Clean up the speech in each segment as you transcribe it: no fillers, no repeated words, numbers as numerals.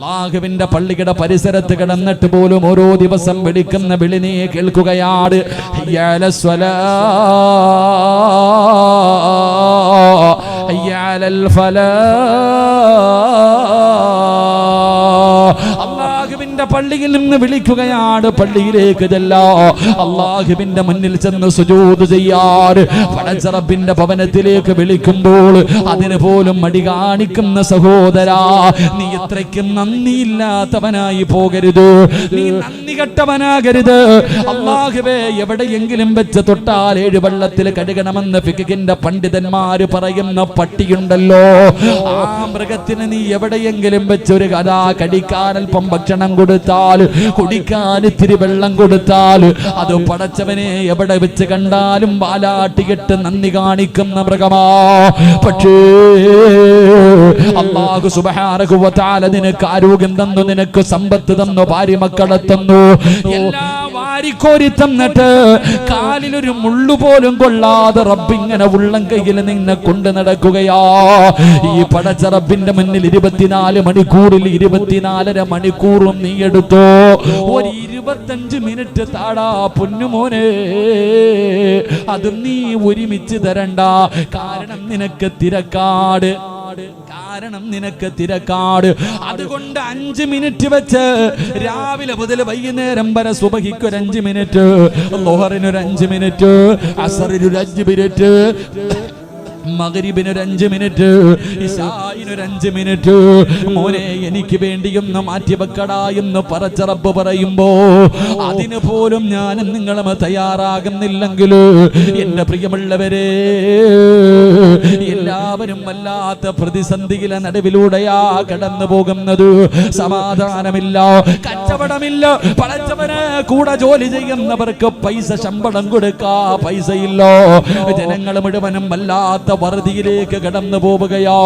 അല്ലാഹുവിന്റെ പള്ളിയുടെ പരിസരത്ത് കിടന്നിട്ട് പോലും ഓരോ ദിവസം വിളിക്കുന്ന വിളി നീ കേൾക്കുകയാണ്. ഹയ്യ അലസ് സ്വലാഹ്, ഹയ്യ അലൽ ഫലാഹ്. അല്ലാഹുവിന്റെ പള്ളിയിൽ നിന്ന് വിളിക്കുകയാണ്, പള്ളിയിലേക്ക് ചെല്ലാ, അല്ലാഹുവിന്റെ മുന്നിൽ ചെന്ന് സുജൂദ് ചെയ്യാറ്. പടച്ച റബ്ബിന്റെ ഭവനത്തിലേക്ക് വിളിക്കുമ്പോൾ അതിന് പോലും മടി കാണിക്കുന്ന സഹോദരാ, നീ എത്രയ്ക്കും നന്ദിയില്ലാത്തവനായി പോകരുത്, നീ നന്ദി കെട്ടവനാകരുത്. അല്ലാഹുവേ, എവിടെയെങ്കിലും വെച്ച് തൊട്ടാൽ 7 വെള്ളത്തിൽ കഴുകണമെന്ന് ഫിഖിന്റെ പണ്ഡിതന്മാര് പറയുന്ന പട്ടിയുണ്ടല്ലോ, ആ മൃഗത്തിന് നീ എവിടെയെങ്കിലും വെച്ചൊരു കഥാ കടിക്കാൻ അല്പം ഭക്ഷണം കൊടുത്താൽ, കുടിക്കാൻ ഇത്തിരി വെള്ളം കൊടുത്താൽ, അത് പടച്ചവനെ എവിടെ വെച്ച് കണ്ടാലും വാലാട്ടികെട്ട് നന്ദി കാണിക്കുന്ന മൃഗമാ. പക്ഷേ അല്ലാഹു സുബ്ഹാനഹു വ തആല നിനക്ക് ആരോഗ്യം തന്നു, നിനക്ക് സമ്പത്ത് തന്നു, ഭാര്യ മക്കളെ തന്നു, എല്ലാം വാരിക്കോരി തന്നിട്ട് കാലിലൊരു മുള്ളു പോലും കൊള്ളാതെ റബ്ബിങ്ങനെ ഉള്ളം കയ്യിൽ നിന്നെ കൊണ്ട് നടക്കുകയാ. ഈ പടച്ച റബ്ബിന്റെ മുന്നിൽ 24 മണിക്കൂറിൽ 24.5 മണിക്കൂറും നീ എടുത്തോ, ഒരു 25 മിനിറ്റ് താടാ പൊന്നുമോനെ, അത് നീ ഒരുമിച്ച് തരണ്ട. കാരണം നിനക്ക് തിരക്കാട്, അതുകൊണ്ട് 5 മിനിറ്റ് വെച്ച് രാവിലെ മുതൽ വൈകുന്നേരം വരെ സുബഹിക്ക് ഒരു 5 മിനിറ്റ്, ളുഹറിനൊരു 5 മിനിറ്റ്, അസറിനൊരു 5 മിനിറ്റ്, മഗ്രിബിനൊരു 5 മിനിറ്റ്, ഇശാഇനൊരു 5 മിനിറ്റ്, മോനെ എനിക്ക് വേണ്ടിയൊന്ന് മാറ്റിവെക്കടാ എന്ന് പടച്ച റബ്ബ് പറയുമ്പോ അതിന് പോലും ഞാനും നിങ്ങളും തയ്യാറാകുന്നില്ലെങ്കിൽ എന്റെ പ്രിയമുള്ളവരെ, എല്ലാവരും വല്ലാത്ത പ്രതിസന്ധിയിലെ നടുവിലൂടെയാ കടന്നു പോകുന്നത്. സമാധാനമില്ല, കച്ചവടമില്ല, പടച്ചവന് കൂടെ ജോലി ചെയ്യുന്നവർക്ക് പൈസ ശമ്പളം കൊടുക്കാ പൈസയില്ല. ജനങ്ങൾ മുഴുവനും വല്ലാത്ത വറുതിയിലേക്ക് കടന്നു പോവുകയോ,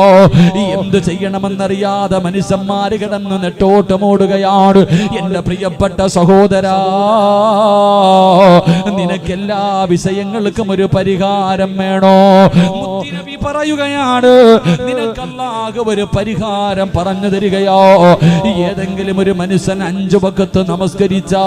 എന്ത് ചെയ്യണമെന്നറിയാതെ മനുഷ്യന്മാര് കിടന്ന് നെട്ടോട്ടമോടുകയാണ്. എന്റെ പ്രിയപ്പെട്ട സഹോദരാ, നിനക്കെല്ലാ വിഷയങ്ങൾക്കും ഒരു പരിഹാരം വേണോ? മുത്തുനബി പറയുകയാണ്, നിനക്ക് അല്ലാഹു ഒരു പരിഹാരം പറഞ്ഞു തരികയോ. ഏതെങ്കിലും ഒരു മനുഷ്യൻ 5 വഖത്ത് നമസ്കരിച്ചാൽ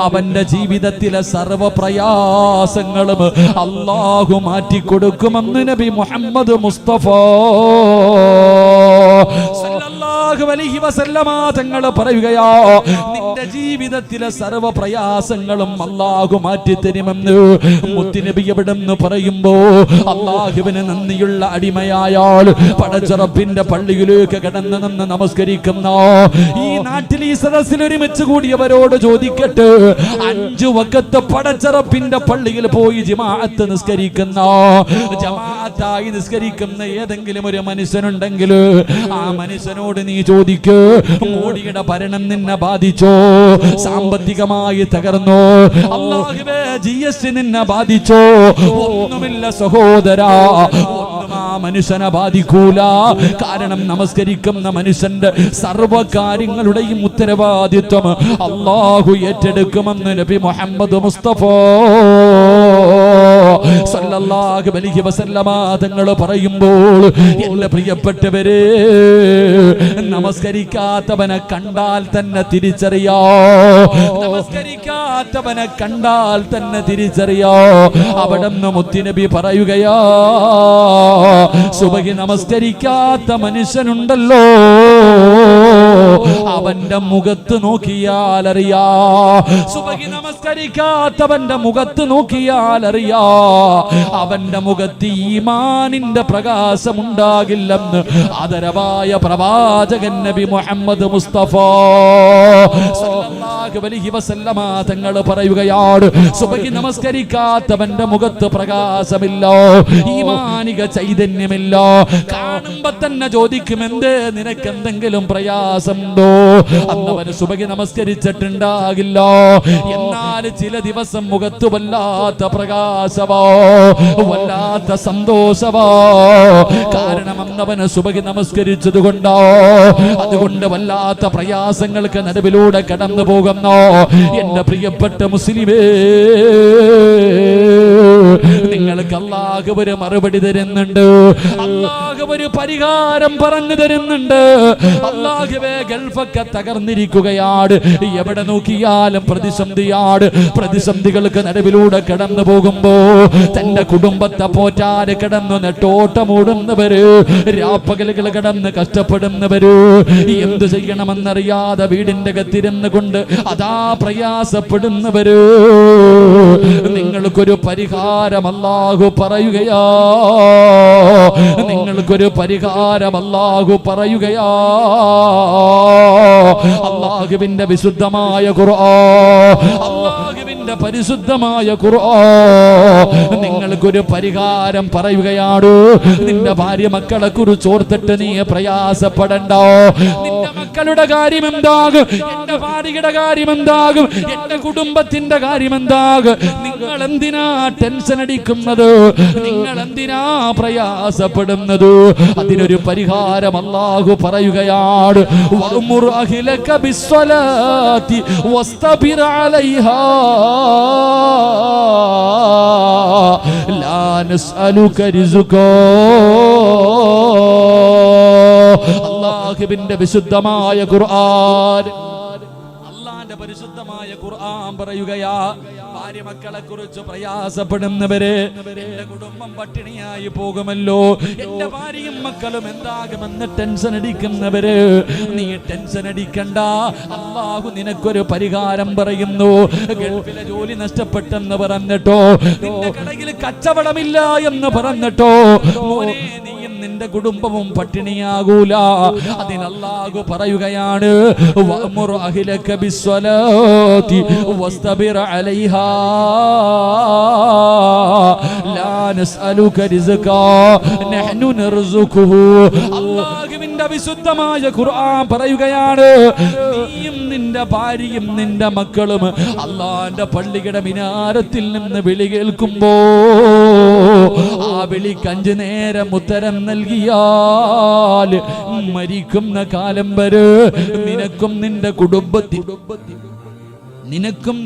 അവന്റെ ജീവിതത്തിലെ സർവ്വ പ്രയാസങ്ങളും അല്ലാഹു മാറ്റിക്കൊടുക്കുമെന്ന് നബി മുഹമ്മദ് മുസ്തഫ സല്ലല്ലാഹു അലൈഹി വസല്ലമ തങ്ങൾ പറയുകയാ, നിന്റെ ജീവിതത്തിലെ സർവ്വ പ്രയാസങ്ങളും അല്ലാഹു മാറ്റിത്തരുമെന്ന് മുത്തുനബി എവിടെന്ന് പറയുമ്പോ അല്ലാഹുവിന് നന്ദിയുള്ള അടിമയായാൽ പടച്ച റബ്ബിന്റെ പള്ളിയിലേക്ക് കടന്നു നിന്ന് നമസ്കരിക്കുന്ന ഈ നാട്ടിൽ ഈ സദസ്സിൽ ഒരുമിച്ച് കൂടിയവരോട് ചോദിക്കട്ടെ, 5 വഖത്ത് പടച്ച റബ്ബിന്റെ പള്ളിയിൽ പോയി ജമാഅത്ത് നിസ്കരിക്കുന്ന, ജമാഅത്തായി നിസ്കരിക്കുന്ന ഏതെങ്കിലും ഒരു മനുഷ്യനുണ്ടെങ്കിൽ ആ മനുഷ്യനോട് നീ ചോദിക്ക്, മോഡിയുടെ ഭരണം നിന്നെ ബാധിച്ചോ? സാമ്പത്തികമായി തകർന്നോ? അല്ലാഹുവേ, GST നിന്നെ ബാധിച്ചോ? ഒന്നുമില്ല സഹോദരാ, ഒന്നും ആ മനുഷ്യനെ ബാധിക്കൂല. കാരണം നമസ്കരിക്കുന്ന മനുഷ്യന്റെ സർവ്വ കാര്യങ്ങളുടെയും ഉത്തരവാദിത്വം അല്ലാഹു ഏറ്റെടുക്കുമെന്ന് നബി മുഹമ്മദ് മുസ്തഫ സല്ലല്ലാഹു അലൈഹി വസല്ലമ തങ്ങൾ പറയുമ്പോൾ എന്റെ പ്രിയപ്പെട്ടവരെ, നമസ്കരിക്കാത്തവനെ കണ്ടാൽ തന്നെ തിരിച്ചറിയോ, നമസ്കരിക്കാത്തവനെ കണ്ടാൽ തന്നെ തിരിച്ചറിയോ. അവിടുന്ന് മുത്തുനബി പറയുകയാ, സുബഹി നമസ്കരിക്കാത്ത മനുഷ്യനുണ്ടല്ലോ, അവന്റെ മുഖത്ത് നോക്കിയാൽ അറിയാ, സുബഹി നമസ്കരിക്കാത്തവന്റെ മുഖത്ത് നോക്കിയാൽ അറിയാ, അവന്റെ മുഖത്ത് ഈമാനിന്റെ പ്രകാശം ഉണ്ടാകില്ലെന്ന് ആദരവായ പ്രവാചകൻ നബി മുഹമ്മദ് മുസ്തഫ സല്ലല്ലാഹു അലൈഹി വസല്ലമ തങ്ങൾ പറയുകയാണ്, സുബഹി നമസ്കരിക്കാത്തവന്റെ മുഖത്ത് പ്രകാശമില്ല, ഈമാനിക ചൈതന്യമില്ല. കാണുമ്പോ തന്നെ ചോദിക്കും, എന്തേ നിനക്ക് എന്തെങ്കിലും പ്രയാസമുണ്ടോ? അന്നവന് സുബഹി നമസ്കരിച്ചിട്ടുണ്ടാകില്ല, എന്നാൽ ചില ദിവസം മുഖത്ത് വല്ലാത്ത പ്രകാശമോ, വല്ലാത്ത സന്തോഷമോ. കാരണം അന്നവന് സുബഹി നമസ്കരിച്ചത് കൊണ്ടോ, അതുകൊണ്ട് വല്ലാത്ത പ്രയാസങ്ങൾക്ക് നടുവിലൂടെ കടന്നു പോകുന്നു. എന്റെ പ്രിയപ്പെട്ട മുസ്ലിമേ, നിങ്ങൾക്ക് അല്ലാഹു ഒരു മറുപടി തരുന്നുണ്ട്, അല്ലാഹു ഒരു പരിഹാരം പറഞ്ഞു തരുന്നുണ്ട്. അല്ലാഹുവേ, ഗൾഫൊക്കെ തകർന്നിരിക്കുകയാണ്, എവിടെ നോക്കിയാലും പ്രതിസന്ധിയാണ്. പ്രതിസന്ധികൾക്ക് നടുവിലൂടെ കടന്നു പോകുമ്പോ തന്റെ കുടുംബത്തെ പോറ്റാൻ കിടന്നു നെട്ടോട്ടമോടുന്നവര്, രാപ്പകലുകൾ കിടന്ന് കഷ്ടപ്പെടുന്നവര്, എന്തു ചെയ്യണമെന്നറിയാതെ വീടിന്റെ അകത്തിരുന്ന് കൊണ്ട് അതാ പ്രയാസപ്പെടുന്നവര്, നിങ്ങൾക്കൊരു പരിഹാരം അല്ലാഹു പറയുകയാ, നിങ്ങൾക്കൊരു പരിഹാരം അല്ലാഹു പറയുകയാ. അല്ലാഹുവിന്റെ വിശുദ്ധമായ ഖുർആൻ, അല്ലാഹുവിന്റെ പരിശുദ്ധമായ ഖുർആൻ നിങ്ങൾക്കൊരു പരിഹാരം പറയുകയാണ്. നിന്റെ ഭാര്യ മക്കളെ കുറിച്ച് ഓർത്തിട്ട് നീ പ്രയാസപ്പെടണ്ട. നിന്റെ മക്കളുടെ കാര്യം എന്താകും, എന്റെ ഭാര്യയുടെ കാര്യം എന്താകും, എന്റെ കുടുംബത്തിന്റെ കാര്യം എന്താകും? നിങ്ങൾ എന്തിനാ ടെൻഷൻ അടിക്കുന്നത്? നിങ്ങൾ എന്തിനാ പ്രയാസപ്പെടുന്നത്? അതിനൊരു പരിഹാരം അല്ലാഹു പറയുകയാണ്. വഅ്മുർ അഹ്ലക ബിസ്സലാത്തി വസ്തബിർ അലൈഹാ ലാ നസ്അലുക റിസ്ഖാ. അല്ലാഹുവിന്റെ വിശുദ്ധമായ ഖുർആൻ, അല്ലാഹുവിന്റെ പരിശുദ്ധമായ ഖുർആൻ പറയുകയാ, ഭാര്യ മക്കളെ കുറിച്ച് പ്രയാസപ്പെടുന്നവര്, എന്റെ കുടുംബം പട്ടിണിയായി പോകുമല്ലോ, എന്റെ ഭാര്യയും മക്കളും എന്താകുമെന്ന് ടെൻഷൻ അടിക്കുന്നവര്, നീ ടെൻഷൻ അടിക്കണ്ട, അല്ലാഹു നിനക്കൊരു പരിഹാരം പറയുന്നു. ഗൾഫിലെ ജോലി നഷ്ടപ്പെട്ടെന്ന് പറഞ്ഞിട്ടോ, നിന്റെ കടയിൽ കച്ചവടമില്ല എന്ന് പറഞ്ഞിട്ടോ, മോനെ നീയും നിന്റെ കുടുംബവും പട്ടിണിയാകൂല. അതിന് അല്ലാഹു പറയുകയാണ്, വഅ്മുർ അഹ്ലക ബിസ്സലാത്തി വസ്തബിർ അലൈഹാ ലാ നസ്അലുക റിസ്ഖാ നഹ്നു നർസുഖുഹു. അല്ലാഹുവിന്റെ വിശുദ്ധമായ ഖുർആൻ പറയുകയാണ്, നീയും നിന്റെ ഭാര്യയും നിന്റെ മക്കളും അല്ലാഹുവിന്റെ പള്ളിയുടെ മിനാരത്തിൽ നിന്ന് വിളി കേൾക്കുമ്പോ ആ വിളിക്ക് 5 നേരം ഉത്തരം നൽകിയാൽ മരിക്കുന്ന കാലം വരെ നിനക്കും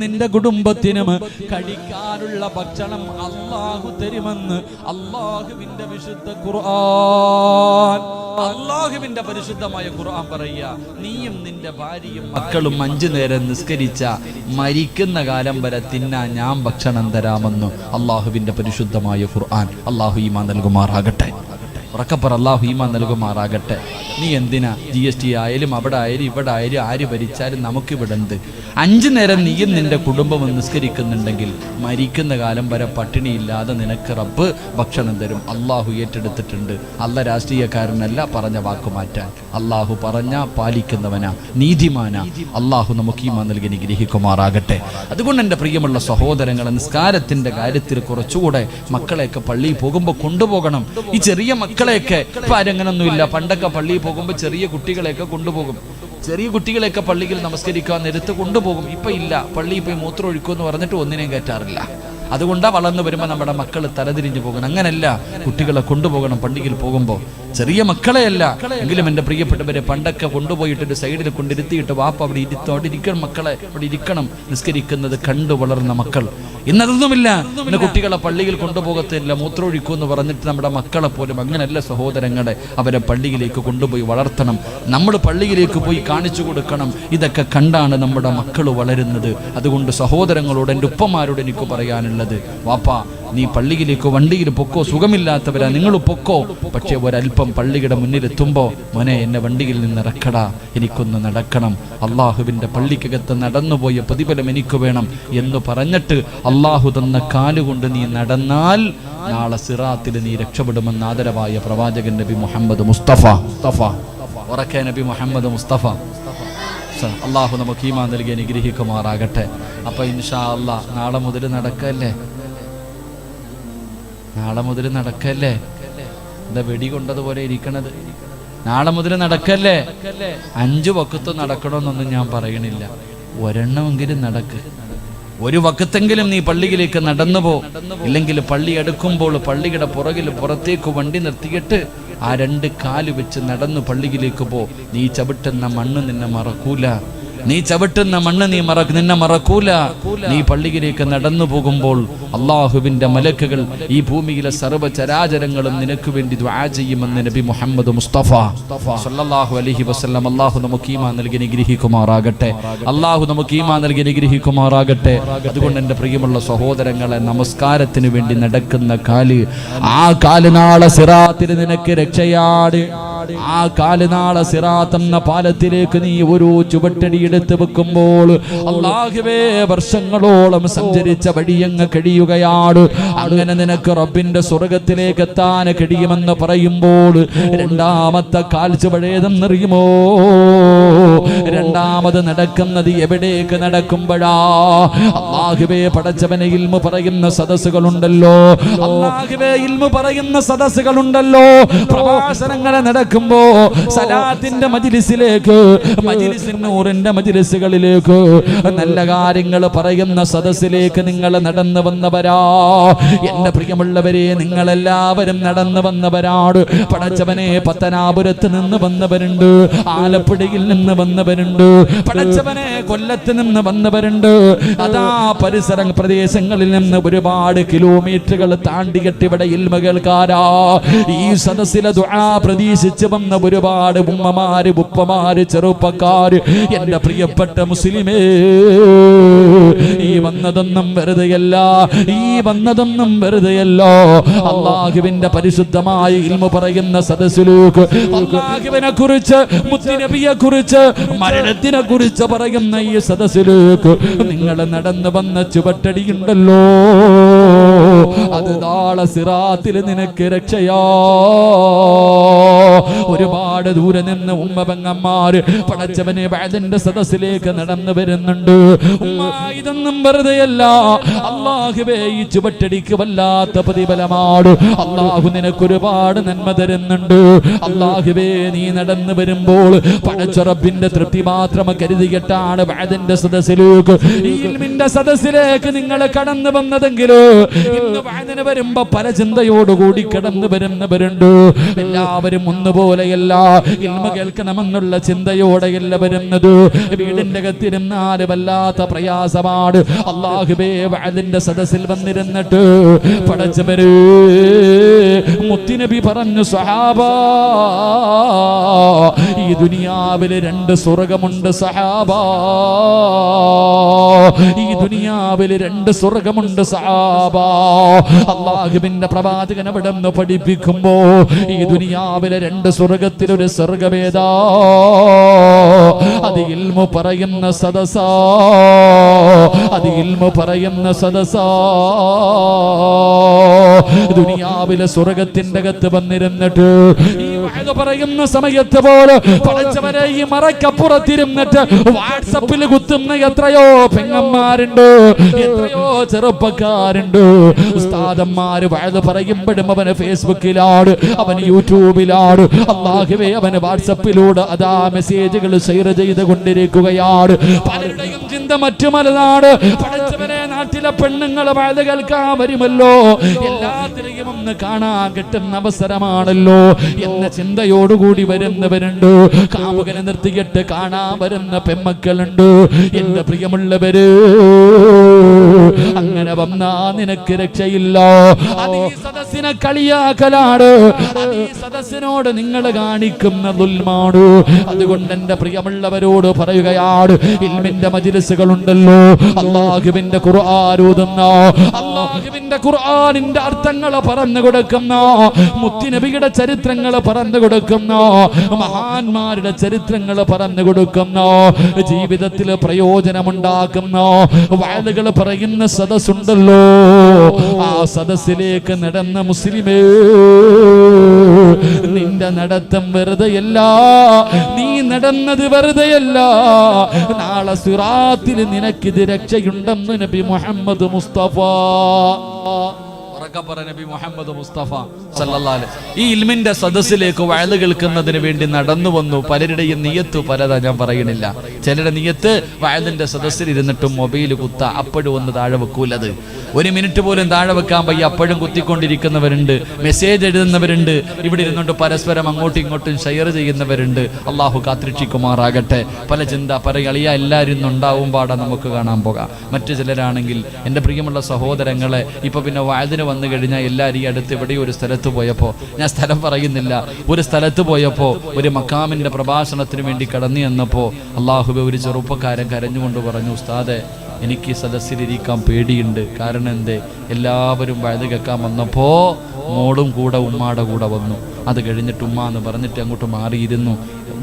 നിന്റെ കുടുംബത്തിനും കഴിക്കാനുള്ള ഭക്ഷണം അല്ലാഹു തരുമെന്ന് അല്ലാഹുവിന്റെ വിശുദ്ധ ഖുർആൻ, അല്ലാഹുവിന്റെ പരിശുദ്ധമായ ഖുർആൻ പറയുക. നീയും നിന്റെ ഭാര്യയും മക്കളും 5 നേരം നിസ്കരിച്ച മരിക്കുന്ന കാലം വരെ തിന്നാൻ ഞാൻ ഭക്ഷണം തരാമെന്ന് അല്ലാഹുവിന്റെ പരിശുദ്ധമായ ഖുർആൻ. അല്ലാഹു ഈമാൻ നൽകുമാറാകട്ടെ. ഉറക്കപ്പറ, അല്ലാഹു ഈമാൻ നൽകുമാറാകട്ടെ. നീ എന്തിനാ GST ആയാലും അവിടെ ആയാലും ഇവിടെ ആയാലും ആര് ഭരിച്ചാലും നമുക്കിവിടെ ഉണ്ട്. 5 നേരം നീയും നിന്റെ കുടുംബവും നിസ്കരിക്കുന്നുണ്ടെങ്കിൽ മരിക്കുന്ന കാലം വരെ പട്ടിണിയില്ലാതെ നിനക്ക് റബ്ബ് ഭക്ഷണം തരും. അല്ലാഹു ഏറ്റെടുത്തിട്ടുണ്ട്. അല്ല രാഷ്ട്രീയക്കാരനല്ല പറഞ്ഞ വാക്ക് മാറ്റാൻ. അല്ലാഹു പറഞ്ഞ പാലിക്കുന്നവനാ, നീതിമാനാ. അല്ലാഹു നമുക്ക് ഈമാൻ നൽകി അനുഗ്രഹിക്കുമാറാകട്ടെ. അതുകൊണ്ട് എൻ്റെ പ്രിയമുള്ള സഹോദരങ്ങളെ, നിസ്കാരത്തിന്റെ കാര്യത്തിൽ കുറച്ചുകൂടെ മക്കളെയൊക്കെ പള്ളിയിൽ പോകുമ്പോൾ കൊണ്ടുപോകണം. ഈ ചെറിയ മക്കളെയൊക്കെ ഇപ്പം ആരങ്ങനൊന്നുമില്ല. പണ്ടൊക്കെ പള്ളിയിൽ പോകുമ്പോൾ ചെറിയ കുട്ടികളെയൊക്കെ കൊണ്ടുപോകും. ചെറിയ കുട്ടികളെയൊക്കെ പള്ളിയിൽ നമസ്കരിക്കാൻ നേരത്ത് കൊണ്ടുപോകും. ഇപ്പം ഇല്ല, പള്ളിയിൽ പോയി മൂത്രം ഒഴിക്കുമെന്ന് പറഞ്ഞിട്ട് ഒന്നിനെയും കയറ്റാറില്ല. അതുകൊണ്ടാണ് വളർന്നു വരുമ്പോൾ നമ്മുടെ മക്കൾ തലതിരിഞ്ഞു പോകണം. അങ്ങനല്ല, കുട്ടികളെ കൊണ്ടുപോകണം പള്ളിയിൽ പോകുമ്പോൾ. ചെറിയ മക്കളെയല്ല എങ്കിലും എൻ്റെ പ്രിയപ്പെട്ടവരെ, പണ്ടൊക്കെ കൊണ്ടുപോയിട്ടൊരു സൈഡിൽ കൊണ്ടിരുത്തിയിട്ട് വാപ്പ അവിടെ ഇരിക്കണം, മക്കളെ അവിടെ ഇരിക്കണം, നിസ്കരിക്കുന്നത് കണ്ടു വളർന്ന മക്കൾ. ഇന്നതൊന്നുമില്ല. ഇന്ന് കുട്ടികളെ പള്ളിയിൽ കൊണ്ടുപോകത്തില്ല, മൂത്രമൊഴിക്കൂ എന്ന് പറഞ്ഞിട്ട് നമ്മുടെ മക്കളെ പോലും. അങ്ങനെയല്ല സഹോദരങ്ങളെ, അവരെ പള്ളിയിലേക്ക് കൊണ്ടുപോയി വളർത്തണം. നമ്മൾ പള്ളിയിലേക്ക് പോയി കാണിച്ചു കൊടുക്കണം. ഇതൊക്കെ കണ്ടാണ് നമ്മുടെ മക്കൾ വളരുന്നത്. അതുകൊണ്ട് സഹോദരങ്ങളോട്, എൻ്റെ ഉപ്പമാരോട് എനിക്ക് പറയാനുള്ളത്, വാപ്പാ നീ പള്ളിയിലേക്ക് വണ്ടിയിൽ പൊക്കോ, സുഖമില്ലാത്തവരാ നിങ്ങൾ പൊക്കോ, പക്ഷെ ഒരല്പം പള്ളിയുടെ മുന്നിലെത്തുമ്പോൾ മോനെ എന്നെ വണ്ടിയിൽ നിന്ന് ഇറക്കടാ, എനിക്കൊന്ന് നടക്കണം, അള്ളാഹുവിൻ്റെ പള്ളിക്കകത്ത് നടന്നുപോയ പ്രതിഫലം എനിക്ക് വേണം എന്ന് പറഞ്ഞിട്ട് അള്ളാഹു തന്ന കാലുകൊണ്ട് നീ നടന്നാൽ നാളെ സിറാത്തിൽ നീ രക്ഷപ്പെടുമെന്ന് ആദരവായ പ്രവാചകൻ നബി മുഹമ്മദ് മുസ്തഫ ഉറക്കെ നബി മുഹമ്മദ് മുസ്തഫ. അള്ളാഹു നമുക്ക് ഈമാൻ നൽകി അനുഗ്രഹിക്കുമാറാകട്ടെ. അപ്പൊ ഇൻഷാ അല്ലാഹ് നാളെ മുതൽ നടക്കല്ലേ, നാളെ മുതൽ നടക്കല്ലേ. എന്താ വെടി കൊണ്ടതുപോലെ ഇരിക്കണത്? നാളെ മുതൽ നടക്കല്ലേ. 5 വക്കത്ത് നടക്കണമെന്നൊന്നും ഞാൻ പറയണില്ല, ഒരെണ്ണമെങ്കിലും നടക്ക്. ഒരു വക്കത്തെങ്കിലും നീ പള്ളിയിലേക്ക് നടന്നു പോ. ഇല്ലെങ്കിൽ പള്ളി എടുക്കുമ്പോൾ പള്ളിയുടെ പുറത്തേക്ക് വണ്ടി നിർത്തിയിട്ട് ആ 2 കാല് വെച്ച് നടന്നു പള്ളിയിലേക്ക് പോ. നീ ചവിട്ടുന്ന മണ്ണ് നിന്നെ മറക്കൂല. നീ ചവിട്ടുന്ന മണ്ണ് നിന്നെ മറക്കൂല. നീ പള്ളിയിലേക്ക് നടന്നു പോകുമ്പോൾ അള്ളാഹുവിന്റെ മലക്കുകൾ ഈ ഭൂമിയിലെ സർവ്വചരാചരങ്ങളും നിനക്ക് വേണ്ടി ദുആ ചെയ്യുമെന്ന് നബി മുഹമ്മദ് മുസ്തഫ സല്ലല്ലാഹു അലൈഹി വസല്ലം. അള്ളാഹു നമുക്ക് ഈമാൻ നൽകി അനുഗ്രഹിക്കുമാറാകട്ടെ. അള്ളാഹു നമുക്ക് ഈമാൻ നൽകി അനുഗ്രഹിക്കുമാറാകട്ടെ. അതുകൊണ്ട് എൻ്റെ പ്രിയമുള്ള സഹോദരങ്ങളെ, നമസ്കാരത്തിന് വേണ്ടി നടക്കുന്ന കാല്, ആ കാല് നാളെ സിറാത്തിൽ നിനക്ക് രക്ഷയാണ്. ആ കാല് നാളെ സിറാത്ത് എന്ന പാലത്തിലേക്ക് നീ ഒരു ചുവട്ടടി എടുത്ത് വെക്കുമ്പോൾ അല്ലാഹുവേ വർഷങ്ങളോളം സഞ്ചരിച്ച വഴിയങ്ങ് കഴിയുകയാണ്. അങ്ങനെ നിനക്ക് റബ്ബിന്റെ സ്വർഗത്തിലേക്ക് എത്താൻ കഴിയുമെന്ന് പറയുമ്പോൾ രണ്ടാമത്തെ കാൽച്ചുവഴേതെന്നറിയുമോ? രണ്ടാമത് നടക്കുന്നത് എവിടേക്ക് നടക്കുമ്പോഴാ? അല്ലാഹുവേ പടച്ചവനെ ഇൽമു പറയുന്ന സദസ്സുകളുണ്ടല്ലോ, അല്ലാഹുവേ ഇൽമു പറയുന്ന സദസ്സുകളുണ്ടല്ലോ, പ്രഭാഷണങ്ങളെ നടക്കുമ്പോ സലാത്തിന്റെ മജ്ലിസിലേക്ക്, മജ്ലിസിൻ നൂറിന്റെ മജ്ലിസുകളിലേക്ക്, നല്ല കാര്യങ്ങൾ പറയുന്ന സദസ്സിലേക്ക് നിങ്ങൾ നടന്നു വന്നവരാ. എന്റെ പ്രിയമുള്ളവരെ, നിങ്ങളെല്ലാവരും നടന്നു വന്നവരാണ്. പടച്ചവനെ പത്തനാപുരത്ത് നിന്ന് വന്നവരുണ്ട്, ആലപ്പുഴയിൽ നിന്ന് വന്നവരുണ്ട്, പടച്ചവനെ കൊല്ലത്ത് നിന്ന് വന്നവരുണ്ട്, അതാ പരിസര പ്രദേശങ്ങളിൽ നിന്ന് ഒരുപാട് കിലോമീറ്ററുകൾ താണ്ടിയിട്ട് ഇവിടെ ഇൽമ കേൾക്കാരാ. ഈ സദസ്സിലെ ദുആ പ്രതീക്ഷിച്ച് വന്ന ഒരുപാട് ഉമ്മമാര്, ഉപ്പമാര്, ചെറുപ്പക്കാര്, എന്റെ പ്രിയപ്പെട്ട മുസ്ലിമേ, ഈ വന്നതൊന്നും വെറുതെയല്ല, ഈ വന്നതൊന്നും വെറുതെയല്ല. അല്ലാഹുവിന്റെ പരിശുദ്ധമായ ഇൽമു പറയുന്ന സദസ്സിലേക്ക്, അല്ലാഹുവിനെ കുറിച്ച്, മുത്തുനബിയെ കുറിച്ച്, മരണത്തിനെ കുറിച്ച് പറയുന്ന ഈ സദസ്സിലേക്ക് നിങ്ങൾ നടന്നു വന്ന ചുവട്ടടിയുണ്ടല്ലോ, അത് നാളെ സിറാത്തിൽ നിനക്ക് രക്ഷയാ. ഒരുപാട് ദൂരെ നിന്ന് ഉമ്മ പെങ്ങന്മാര് പടച്ചവനെ വഅദിന്റെ സദസ്സിലേക്ക് നടന്നു വരുന്നുണ്ട്. ഉമ്മ, ഇതൊന്നും വെറുതെയല്ല. അല്ലാഹുവേ ഈ ചുവട്ടടിക്ക് വല്ലാത്ത പ്രതിഫലമാണ്. അല്ലാഹു നിനക്ക് ഒരുപാട് നന്മ തരുന്നുണ്ട്. അല്ലാഹുവേ നീ നടന്നു വരുമ്പോൾ പടച്ച റബ്ബിന്റെ തൃപ്തി മാത്രം കരുതിയിട്ടാണ് വഅദിന്റെ സദസ്സിലേക്ക്, ഇൽമിന്റെ സദസ്സിലേക്ക് നിങ്ങൾ കടന്നു വന്നതെങ്കിൽ ഇന്ന് വഅദിന് വരുമ്പോ പല ചിന്തയോടുകൂടി കടന്നു വരുന്നവരുണ്ട്. എല്ലാവരും ഒന്നുപോലെയല്ല, ഇൽമ കേൾക്കണമെന്നുള്ള ചിന്തയോടെയല്ല വരുന്നത്. വീടിന്റെ അകത്തിരുന്നാൽ വല്ലാത്ത പ്രയാസമാണ്. അല്ലാഹുവേ വഅദിന്റെ സദസ്സിൽ വന്നിരുന്നിട്ട് പടച്ചവരെ മുത്തുനബി പറഞ്ഞു, സഹാബാ, ഈ ദുനിയാവിൽ രണ്ട് സ്വർഗമുണ്ട് സഹാബാ, ഈ ദുനിയാവിൽ രണ്ട് സ്വർഗമുണ്ട് സഹാബാ. അല്ലാഹുവിന്റെ പ്രവാചകൻ അവിടെ നിന്ന് പഠിപ്പിക്കുമ്പോ ഈ ദുനിയാവിലെ രണ്ട് സ്വർഗത്തിലൊരു സ്വർഗമേതാ? അത് ഇൽമു പറയുന്ന സദസാ, അത് ഇൽമു പറയുന്ന സദസാ. ദുനിയാവിലെ സ്വർഗത്തിന്റെ അകത്ത് വന്നിരുന്നിട്ട് ഈ വഅദ് പറയുന്ന സമയത്ത് പോലെ പടച്ചവനെ ഈ മറക്കപ്പുറത്തിരുന്നിട്ട് വാട്സപ്പിൽ കുത്തുന്ന എത്രയോ പെങ്ങന്മാരുണ്ട്, എത്രയോ ചെറുപ്പക്കാരുണ്ട്. ഉസ്താദന്മാര് വഅദ് പറയുമ്പോഴും അവന് ഫേസ്ബുക്കിലാണ്, അവന് യൂട്യൂബിലാണ്, അല്ലാഹുവേ അവന് വാട്സപ്പിലൂടെ അതാ മെസ്സേജുകൾ ഷെയർ ചെയ്തുകൊണ്ടിരിക്കുകയാണ്. പലരുടെയും ചിന്ത മറ്റുമലാണ്. പടച്ചവനെ നാട്ടിലെ പെണ്ണുങ്ങൾ വഅദ് കേൾക്കാൻ വരുമല്ലോ, എല്ലാത്തിനെയും ഒന്ന് കാണാൻ കിട്ടുന്ന അവസരമാണല്ലോ എന്ന ചിന്തയോടുകൂടി വരുന്നവരുണ്ട്. കാമുകനെ നിർത്തിയിട്ട് കാണാൻ വരുന്ന പെമ്മക്കളുണ്ട്. എന്റെ പ്രിയമുള്ളവര്, അങ്ങനെ വന്നാ നിനക്ക് രക്ഷയില്ല. അത് ഈ സദസ്സിനെ കളിയാക്കലാണ്, അത് ഈ സദസ്സിനോട് നിങ്ങൾ കാണിക്കുന്ന ദുൽമാണ്. അതുകൊണ്ട് എന്റെ പ്രിയമുള്ളവരോട് പറയുകയാണ്, ഇൽമിന്റെ മജ്ലിസുകളുണ്ടല്ലോ, അല്ലാഹുവിന്റെ ഖുർആൻ ഓതുന്ന, അല്ലാഹുവിന്റെ ഖുർആനിന്റെ അർത്ഥങ്ങൾ പറഞ്ഞു കൊടുക്കുന്ന, മുത്തുനബിയുടെ ചരിത്രങ്ങൾ പറഞ്ഞു കൊടുക്കുന്ന, മഹാന്മാരുടെ ചരിത്രങ്ങൾ പറഞ്ഞു കൊടുക്കുന്ന, ജീവിതത്തിൽ പ്രയോജനമുണ്ടാക്കുന്ന വഅദുകൾ പറയുന്ന സദസ്സുണ്ടല്ലോ, ആ സദസ്സിലേക്ക് നടന്ന മുസ്ലിമേ, നിന്റെ നടത്തം വെറുതെയല്ല, നീ നടന്നത് വെറുതെയല്ല. നാളെ സിറാത്തിൽ നിനക്കിത് രക്ഷയുണ്ടെന്ന് നബി മുഹമ്മദ് മുസ്തഫ. നബി മുഹമ്മദ് മുസ്തഫ സല്ലല്ലാഹു അലൈഹി. ഈ ഇൽമിന്റെ സദസ്സിലേക്ക് വഅദ് കേൾക്കുന്നതിന് വേണ്ടി നടന്നു വന്നു. പലരുടെയും നിയത്ത് പലതാ, ഞാൻ പറയണില്ല. ചിലരുടെ നിയത്ത് വഅദിന്റെ സദസ്സിൽ ഇരുന്നിട്ടും മൊബൈൽ കുത്ത, അപ്പോഴും ഒന്ന് താഴെ വെക്കൂലത്. ഒരു മിനിറ്റ് പോലും താഴെ വെക്കാൻ വയ്യ, അപ്പോഴും കുത്തിക്കൊണ്ടിരിക്കുന്നവരുണ്ട്, മെസ്സേജ് എഴുതുന്നവരുണ്ട്, ഇവിടെ ഇരുന്നുകൊണ്ട് പരസ്പരം അങ്ങോട്ടും ഇങ്ങോട്ടും ഷെയർ ചെയ്യുന്നവരുണ്ട്. അള്ളാഹു കാത്തിരക്ഷിക്കുമാറാകട്ടെ. പല ചിന്ത പറയളിയ എല്ലാവരും ഉണ്ടാവും പാടാ നമുക്ക് കാണാൻ പോകാം. മറ്റു ചിലരാണെങ്കിൽ എൻ്റെ പ്രിയമുള്ള സഹോദരങ്ങളെ, ഇപ്പൊ പിന്നെ വഅദിന് വന്നു കഴിഞ്ഞാൽ എല്ലാവരും ഈ അടുത്ത് എവിടെയോ ഒരു സ്ഥലത്ത് പോയപ്പോൾ, ഞാൻ സ്ഥലം പറയുന്നില്ല, ഒരു സ്ഥലത്ത് പോയപ്പോൾ ഒരു മക്കാമിന്റെ പ്രഭാഷണത്തിന് വേണ്ടി കടന്നു ചെന്നപ്പോൾ അള്ളാഹുബെ ഒരു ചെറുപ്പക്കാരൻ കരഞ്ഞുകൊണ്ട് പറഞ്ഞു, ഉസ്താദെ എനിക്ക് സദസ്സിലിരിക്കാൻ പേടിയുണ്ട്. കാരണം എന്തേ, എല്ലാവരും വഅദ് കേൾക്കാൻ വന്നപ്പോൾ മോളും കൂടെ ഉമ്മാടെ കൂടെ വന്നു. അത് കഴിഞ്ഞിട്ട് ഉമ്മ എന്ന് പറഞ്ഞിട്ട് അങ്ങോട്ട് മാറിയിരുന്നു.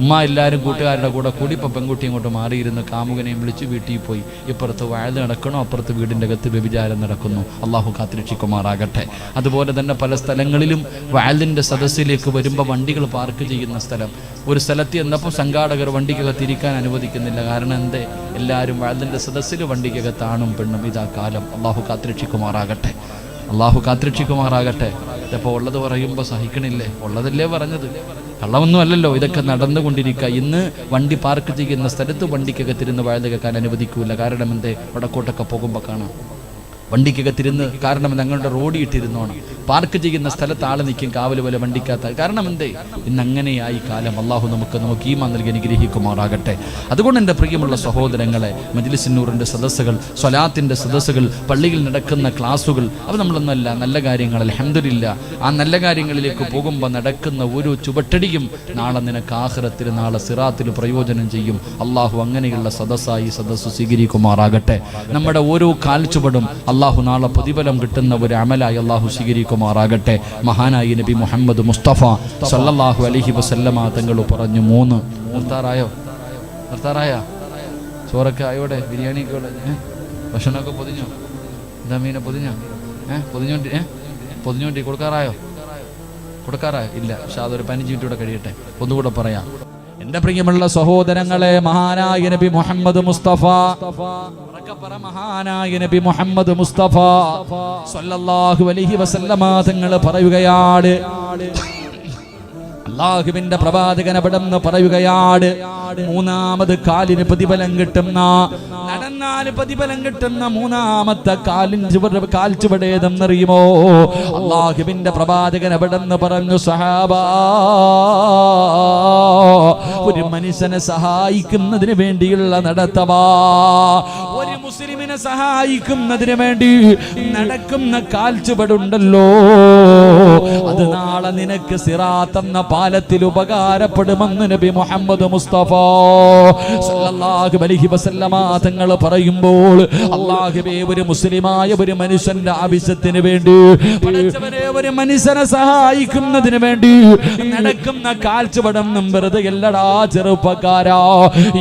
ഉമ്മ എല്ലാവരും കൂട്ടുകാരുടെ കൂടെ കൂടി ഇപ്പം പെൺകുട്ടി അങ്ങോട്ട് മാറിയിരുന്നു. കാമുകനെയും വിളിച്ച് വീട്ടിൽ പോയി. ഇപ്പുറത്ത് വഅദ് നടക്കണോ, അപ്പുറത്ത് വീടിൻ്റെ അകത്ത് വ്യഭിചാരം നടക്കുന്നു. അള്ളാഹു കാത്തിരക്ഷിക്കുമാറാകട്ടെ. അതുപോലെ തന്നെ പല സ്ഥലങ്ങളിലും വഅദിൻ്റെ സദസ്സിലേക്ക് വരുമ്പോൾ വണ്ടികൾ പാർക്ക് ചെയ്യുന്ന സ്ഥലം, ഒരു സ്ഥലത്ത് എന്നപ്പോൾ സംഘാടകർ വണ്ടിക്കകത്ത് ഇരിക്കാൻ അനുവദിക്കുന്നില്ല. കാരണം എന്തേ, എല്ലാവരും വഅദിൻ്റെ സദസ്സിൽ വണ്ടിക്കകത്താണും പെണ്ണും. ഇതാ കാലം. അള്ളാഹു കാത്തിരക്ഷിക്കുമാറാകട്ടെ. അള്ളാഹു കാത്തിരക്ഷിക്കുമാറാകട്ടെ. ഇതപ്പോൾ ഉള്ളത് പറയുമ്പോൾ സഹിക്കണില്ലേ? ഉള്ളതല്ലേ പറഞ്ഞത്, കള്ളമൊന്നും അല്ലല്ലോ. ഇതൊക്കെ നടന്നുകൊണ്ടിരിക്കുക. ഇന്ന് വണ്ടി പാർക്ക് ചെയ്യുന്ന സ്ഥലത്ത് വണ്ടിക്കകത്തിരുന്ന് വഅദ് കേൾക്കാൻ അനുവദിക്കൂല. കാരണം എന്തേ, വടക്കോട്ടൊക്കെ പോകുമ്പോൾ കാണാം വണ്ടിക്കകത്തിരുന്ന്. കാരണം ഞങ്ങളുടെ റോഡ് ഇട്ടിരുന്നോണം. പാർക്ക് ചെയ്യുന്ന സ്ഥലത്ത് ആൾ നിൽക്കും, കാവല് പോലെ വണ്ടിക്കകത്ത്. കാരണം എന്തേ, ഇന്ന് അങ്ങനെയായി കാലം. അള്ളാഹു നമുക്ക് ഈമാൻ നൽകി അനുഗ്രഹിക്കുമാറാകട്ടെ. അതുകൊണ്ട് എൻ്റെ പ്രിയമുള്ള സഹോദരങ്ങളെ, മജ്ലിസ് നൂറിൻ്റെ സദസ്സുകൾ, സ്വലാത്തിൻ്റെ സദസ്സുകൾ, പള്ളിയിൽ നടക്കുന്ന ക്ലാസ്സുകൾ, അത് നമ്മളൊന്നല്ല, നല്ല കാര്യങ്ങൾ അൽഹംദുലില്ലാ. ആ നല്ല കാര്യങ്ങളിലേക്ക് പോകുമ്പോൾ നടക്കുന്ന ഒരു ചുവട്ടടിയും നാളെ നിനക്ക് ആഖിറത്തിൽ, നാളെ സിറാത്തിൽ പ്രയോജനം ചെയ്യും. അള്ളാഹു അങ്ങനെയുള്ള സദസ്സായി സദസ്സ് സ്വീകരിക്കുമാറാകട്ടെ. നമ്മുടെ ഓരോ കാൽച്ചുവടും അള്ളാഹു നാളെ പ്രതിഫലം കിട്ടുന്ന ഒരു അമലായി അള്ളാഹു സ്വീകരിക്കുമാറാകട്ടെ. മഹാനായി നബി മുഹമ്മദ് മുസ്തഫ സല്ലല്ലാഹു അലൈഹി വസല്ലമ തങ്ങൾ പറഞ്ഞു, 3 നിർത്താറായോ? ചോറൊക്കെ ആയോടെ, ബിരിയാണിയൊക്കെ ഭക്ഷണമൊക്കെ പൊതിഞ്ഞോ? എന്താ മീനെ പൊതിഞ്ഞോ? പൊതിഞ്ഞോണ്ടി കൊടുക്കാറായോ? ഇല്ല. പക്ഷെ അതൊരു 15 മിനിറ്റ് കൂടെ കഴിയട്ടെ. ഒന്നുകൂടെ പറയാം. എന്റെ പ്രിയമുള്ള സഹോദരങ്ങളെ, മഹാനായ നബി മുഹമ്മദ് മുസ്തഫ, മഹാനായ നബി മുഹമ്മദ് മുസ്തഫ സല്ലല്ലാഹു അലൈഹി വസല്ലമ തങ്ങൾ പറയുകയാണ്, അല്ലാഹുവിന്റെ പ്രവാചകൻ അവിടെന്ന് പറയുകയാണ്, 3ാമത് കാലിന് പ്രതിഫലം കിട്ടുന്ന, നടന്നാൽ പ്രതിഫലം കിട്ടുന്ന 3ാമത്തെ കാൽ ചുവടേതെന്നറിയുമോ? അല്ലാഹുവിന്റെ പ്രവാചകൻ അവിടെന്ന് പറഞ്ഞു, സഹാബാ, ഒരു മനുഷ്യനെ സഹായിക്കുന്നതിന് വേണ്ടിയുള്ള നടത്തവാ, ഒരു മുസ്ലിമിനെ സഹായിക്കുന്നതിന് വേണ്ടി നടക്കുന്ന കാൽച്ചുവടുണ്ടല്ലോ, അത് നാളെ നിനക്ക് സിറാത്ത് എന്ന പാലത്തിൽ ഉപകാരപ്പെടുമെന്ന് നബി മുഹമ്മദ് മുസ്തഫ സല്ലല്ലാഹു അലൈഹി വസല്ലമ തങ്ങൾ പറയുമ്പോൾ, അല്ലാഹുവേ, ഒരു മുസ്ലിമായ ഒരു മനുഷ്യന്റെ ആവശ്യത്തിന് വേണ്ടി, പടച്ചവനെ, ഒരു മനുഷ്യനെ സഹായിക്കുന്നതിന് വേണ്ടി നടക്കുന്ന കാൽച്ചുവടൊന്നും വെറുതെ അല്ലടാ ചെറുപ്പക്കാരാ.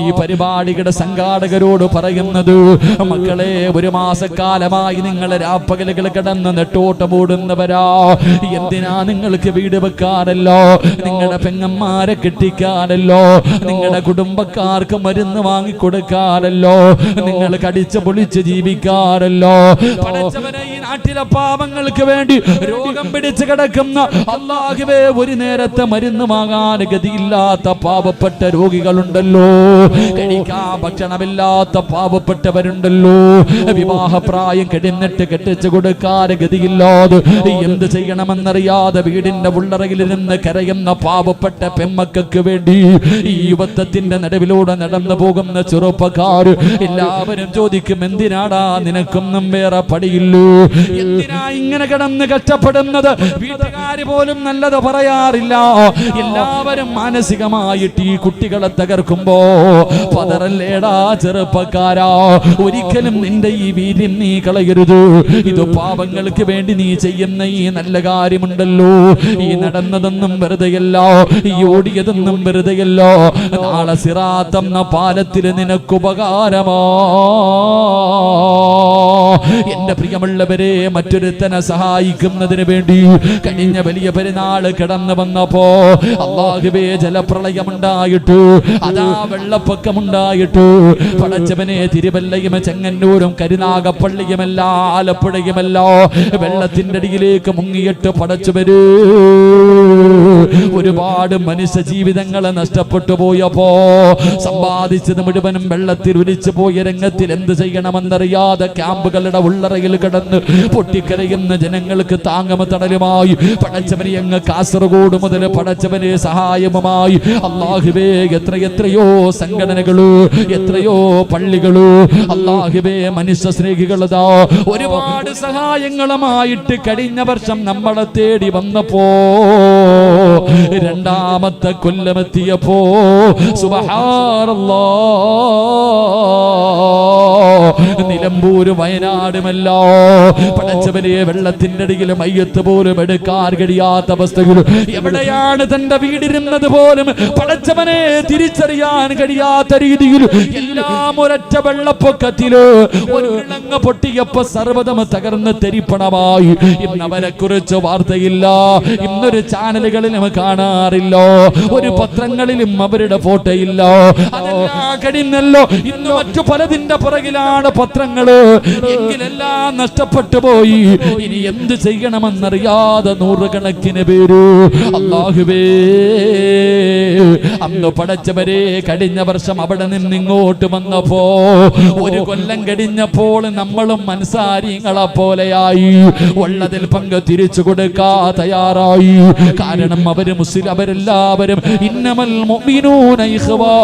ഈ പരിപാടിയുടെ സംഘാടകരോട് പറയുന്നത്, മക്കളെ, 1 മാസക്കാലമായി നിങ്ങൾ രാപ്പകലുകൾ കിടന്ന് നെട്ടോട്ടമോടുന്നവരാ. എന്തിനാ? നിങ്ങൾക്ക് വീട് വെക്കാനല്ലോ, നിങ്ങളുടെ പെങ്ങന്മാരെ കെട്ടിക്കാനല്ലോ, നിങ്ങളുടെ കുടുംബക്കാർക്ക് മരുന്ന് വാങ്ങിക്കൊടുക്കാനല്ലോ, നിങ്ങൾ കടിച്ച് പൊളിച്ച് ജീവിക്കാനല്ലോ. പടച്ചവനെ, ഈ നാട്ടിലെ പാവങ്ങൾക്ക് വേണ്ടി രോഗം പിടിച്ച് കിടക്കുന്ന, അല്ലാഹുവേ, ഒരു നേരത്തെ മരുന്ന് വാങ്ങാൻ ഗതിയില്ലാത്ത പാവപ്പെട്ട രോഗികളുണ്ടല്ലോ, കഴിക്കാൻ ഭക്ഷണമില്ലാത്ത പാവപ്പെട്ടവരുണ്ടല്ലോ, വിവാഹപ്രായം കഴിഞ്ഞിട്ട് കെട്ടിച്ചു കൊടുക്കാൻ ഗതിയില്ലാതെ എന്ത് ചെയ്യണമെന്നറിയാതെ വീടിന്റെ ഉള്ളറയിലിരുന്ന് കരയുന്ന പാവപ്പെട്ട പെമ്മക്കൾക്ക് വേണ്ടി ഈ യുവത്വത്തിന്റെ നടുവിലൂടെ നടന്നു പോകുന്ന ചെറുപ്പക്കാർ എല്ലാവരും ചോദിക്കും, എന്തിനാടാ നിനക്കൊന്നും വേറെ പടിയില്ലൂ? എന്തിനാ ഇങ്ങനെ കിടന്ന് കഷ്ടപ്പെടുന്നത്? വീട്ടുകാര് പോലും നല്ലത് പറയാറില്ല. എല്ലാവരും മാനസികമായിട്ട് ഈ കുട്ടികളെ തകർക്കുമ്പോ പതറല്ലേടാ ചെറുപ്പക്കാരാ. ഒരിക്കലും നിന്റെ ഈ വീര്യം നീ കളയരുത്. ഇത് പാവങ്ങൾക്ക് വേണ്ടി നീ ചെയ്യുന്ന ഈ നല്ല കാര്യമുണ്ടല്ലോ, ഈ നടന്നതൊന്നും വെറുതെയല്ല, ഈ ഓടിയതൊന്നും വെറുതെയല്ല. നാളെ സിറാത്ത് എന്ന പാലത്തിൽ നിനക്ക് ഉപകാരമാ. എന്റെ പ്രിയമുള്ളവരെ, മറ്റൊരുത്തനെ സഹായിക്കുന്നതിന് വേണ്ടി കഴിഞ്ഞ വലിയ പെരുന്നാൾ കടന്നു വന്നപ്പോ അല്ലാഹുവേ ജലപ്രളയമുണ്ടായിട്ട്, അതാ വെള്ളപ്പൊക്കമുണ്ടായിട്ട്, പടച്ചവനെ തിരുവല്ലയും ചെങ്ങന്നൂരും കരുനാഗപ്പള്ളിയുമല്ല ആലപ്പുഴയുമല്ല വെള്ളത്തിന്റെ അടിയിലേക്ക് മുങ്ങിയിട്ട് പടച്ചവര് ഒരുപാട് മനുഷ്യ ജീവിതങ്ങളെ നഷ്ടപ്പെട്ടു പോയപ്പോ സമ്പാദിച്ചത് മുഴുവനും വെള്ളത്തിൽ ഒലിച്ചു പോയ രംഗത്തിൽ എന്ത് ചെയ്യണമെന്നറിയാതെ ക്യാമ്പുകളുടെ ഉള്ളറയിൽ കിടന്ന് പൊട്ടിക്കരയുന്ന ജനങ്ങൾക്ക് താങ്ങമ തണലുമായി പടച്ചവനെ അങ്ങ് കാസർഗോഡ് മുതൽ പടച്ചവനെ സഹായവുമായി അല്ലാഹുവേ എത്രയോ സംഘടനകള്, എത്രയോ പള്ളികള്, അല്ലാഹുവേ മനുഷ്യ സ്നേഹികളതാ ഒരുപാട് സഹായങ്ങളുമായിട്ട് കഴിഞ്ഞ വർഷം നമ്മളെ തേടി വന്നപ്പോ രണ്ടാമത്തെ കൊല്ലമെത്തിയപ്പോ സുബ്ഹാനല്ലാഹ് നിലമ്പൂര് വയനാടുമല്ലോ പടച്ചവനെ വെള്ളത്തിന്റെ അടിയിൽ മയ്യത്ത് പോലും എടുക്കാൻ കഴിയാത്ത അവസ്ഥയിൽ എവിടെയാണ് തന്റെ വീടിരുന്നത് പോലും പടച്ചവനെ തിരിച്ചറിയാൻ കഴിയാത്ത രീതിയിൽ എല്ലാം ഒരൊറ്റ വെള്ളപ്പൊക്കത്തില് ഒരു വിളങ്ങ പൊട്ടിയപ്പോ സർവ്വതം തകർന്ന് തെരിപ്പണമായി. ഇന്നവരെ കുറിച്ച് വാർത്തയില്ല, ഇന്നൊരു ചാനലുകളിലും കാണാറില്ല, ഒരു പത്രങ്ങളിലും അവരുടെ ഫോട്ടോ ഇല്ല. അതെല്ലാം കഴിഞ്ഞല്ലോ, ഇന്ന് മറ്റു പലതിന്റെ പുറകിലാണ് പത്രങ്ങള്. എങ്കിലെല്ലാം നഷ്ടപ്പെട്ടു പോയി. ഇനി എന്ത് ചെയ്യണമെന്നറിയാതെ നൂറുകണക്കിന് പേര് അല്ലാഹുവേ അന്ന് പടച്ചവരെ കഴിഞ്ഞ വർഷം അവിടെ നിന്ന് ഇങ്ങോട്ട് വന്നപ്പോ ഒരു കൊല്ലം കഴിഞ്ഞപ്പോൾ നമ്മളും മനസാരിങ്ങളെ പോലെയായി. ഉള്ളതിൽ പങ്ക് തിരിച്ചു കൊടുക്കാ തയ്യാറായി. കാരണം അവരെല്ലാവരും ഇന്നമൽ മുഅ്മിനൂന ഇഖ്വാ,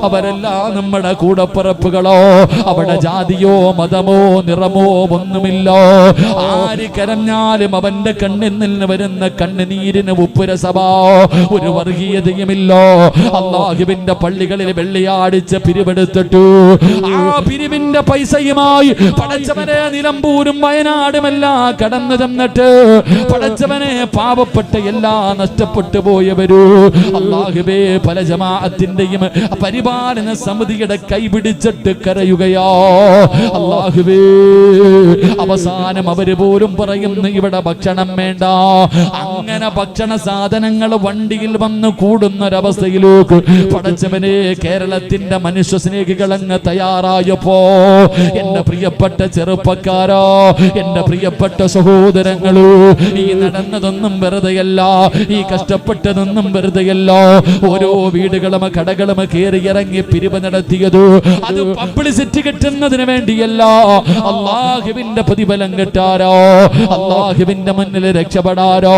അവരെല്ലാം നമ്മുടെ കൂടപ്പിറപ്പുകളോ. അവിടെ ജാതിയോ മതമോ നിറമോ ഒന്നുമില്ല. ആര് കരഞ്ഞാലും അവന്റെ കണ്ണിൽ നിന്ന് വരുന്ന കണ്ണുനീരിന് ഉപ്പുരസമാ, ഒരു വർഗീയതയുമില്ല. അല്ലാഹുവിന്റെ പള്ളികളിൽ വെള്ളിയാഴ്ച പിരിവെടുത്തിട്ടു ആ പിരിവിന്റെ പൈസയുമായി പടച്ചവനെ നിലമ്പൂരും വയനാടുമെല്ലാം കടന്നു തന്നിട്ട് പടച്ചവനെ പാവപ്പെട്ട എല്ലാം നഷ്ടപ്പെട്ടു പോയവരു അല്ലാഹുവേ പല ജമാഅത്തിന്റെയും പരിപാലന സമിതിയുടെ കൈപിടിച്ചിട്ട് കരയുകയാ. അല്ലാഹുവേ അവസാനം അവര് പോലും പറയുന്നു ഇവിടെ ഭക്ഷണം വേണ്ട. അങ്ങനെ ഭക്ഷണ സാധനങ്ങൾ വണ്ടിയിൽ വന്ന് കൂടുന്നൊരവസ്ഥയിലേക്ക് പടച്ചവനെ കേരളത്തിന്റെ മനുഷ്യ സ്നേഹികൾ അങ്ങ് തയ്യാറായപ്പോ എന്റെ പ്രിയപ്പെട്ട ചെറുപ്പക്കാരോ, എന്റെ പ്രിയപ്പെട്ട സഹോദരങ്ങള്, ഈ നടന്നതൊന്നും വെറുതെയല്ല, ഈ കഷ്ടപ്പെട്ടതൊന്നും വെറുതെയല്ല. ഓരോ വീടുകളും കടകളും കയറി ഇറങ്ങി പിരിവ് നടത്തിയത് അത് പബ്ലിസിറ്റി കിട്ടുന്നതിന് വേണ്ടിയല്ല, അല്ലാഹുവിന്റെ പ്രതിഫലം കിട്ടാരോ, അല്ലാഹുവിന്റെ മുന്നിൽ രക്ഷപ്പെടാരോ.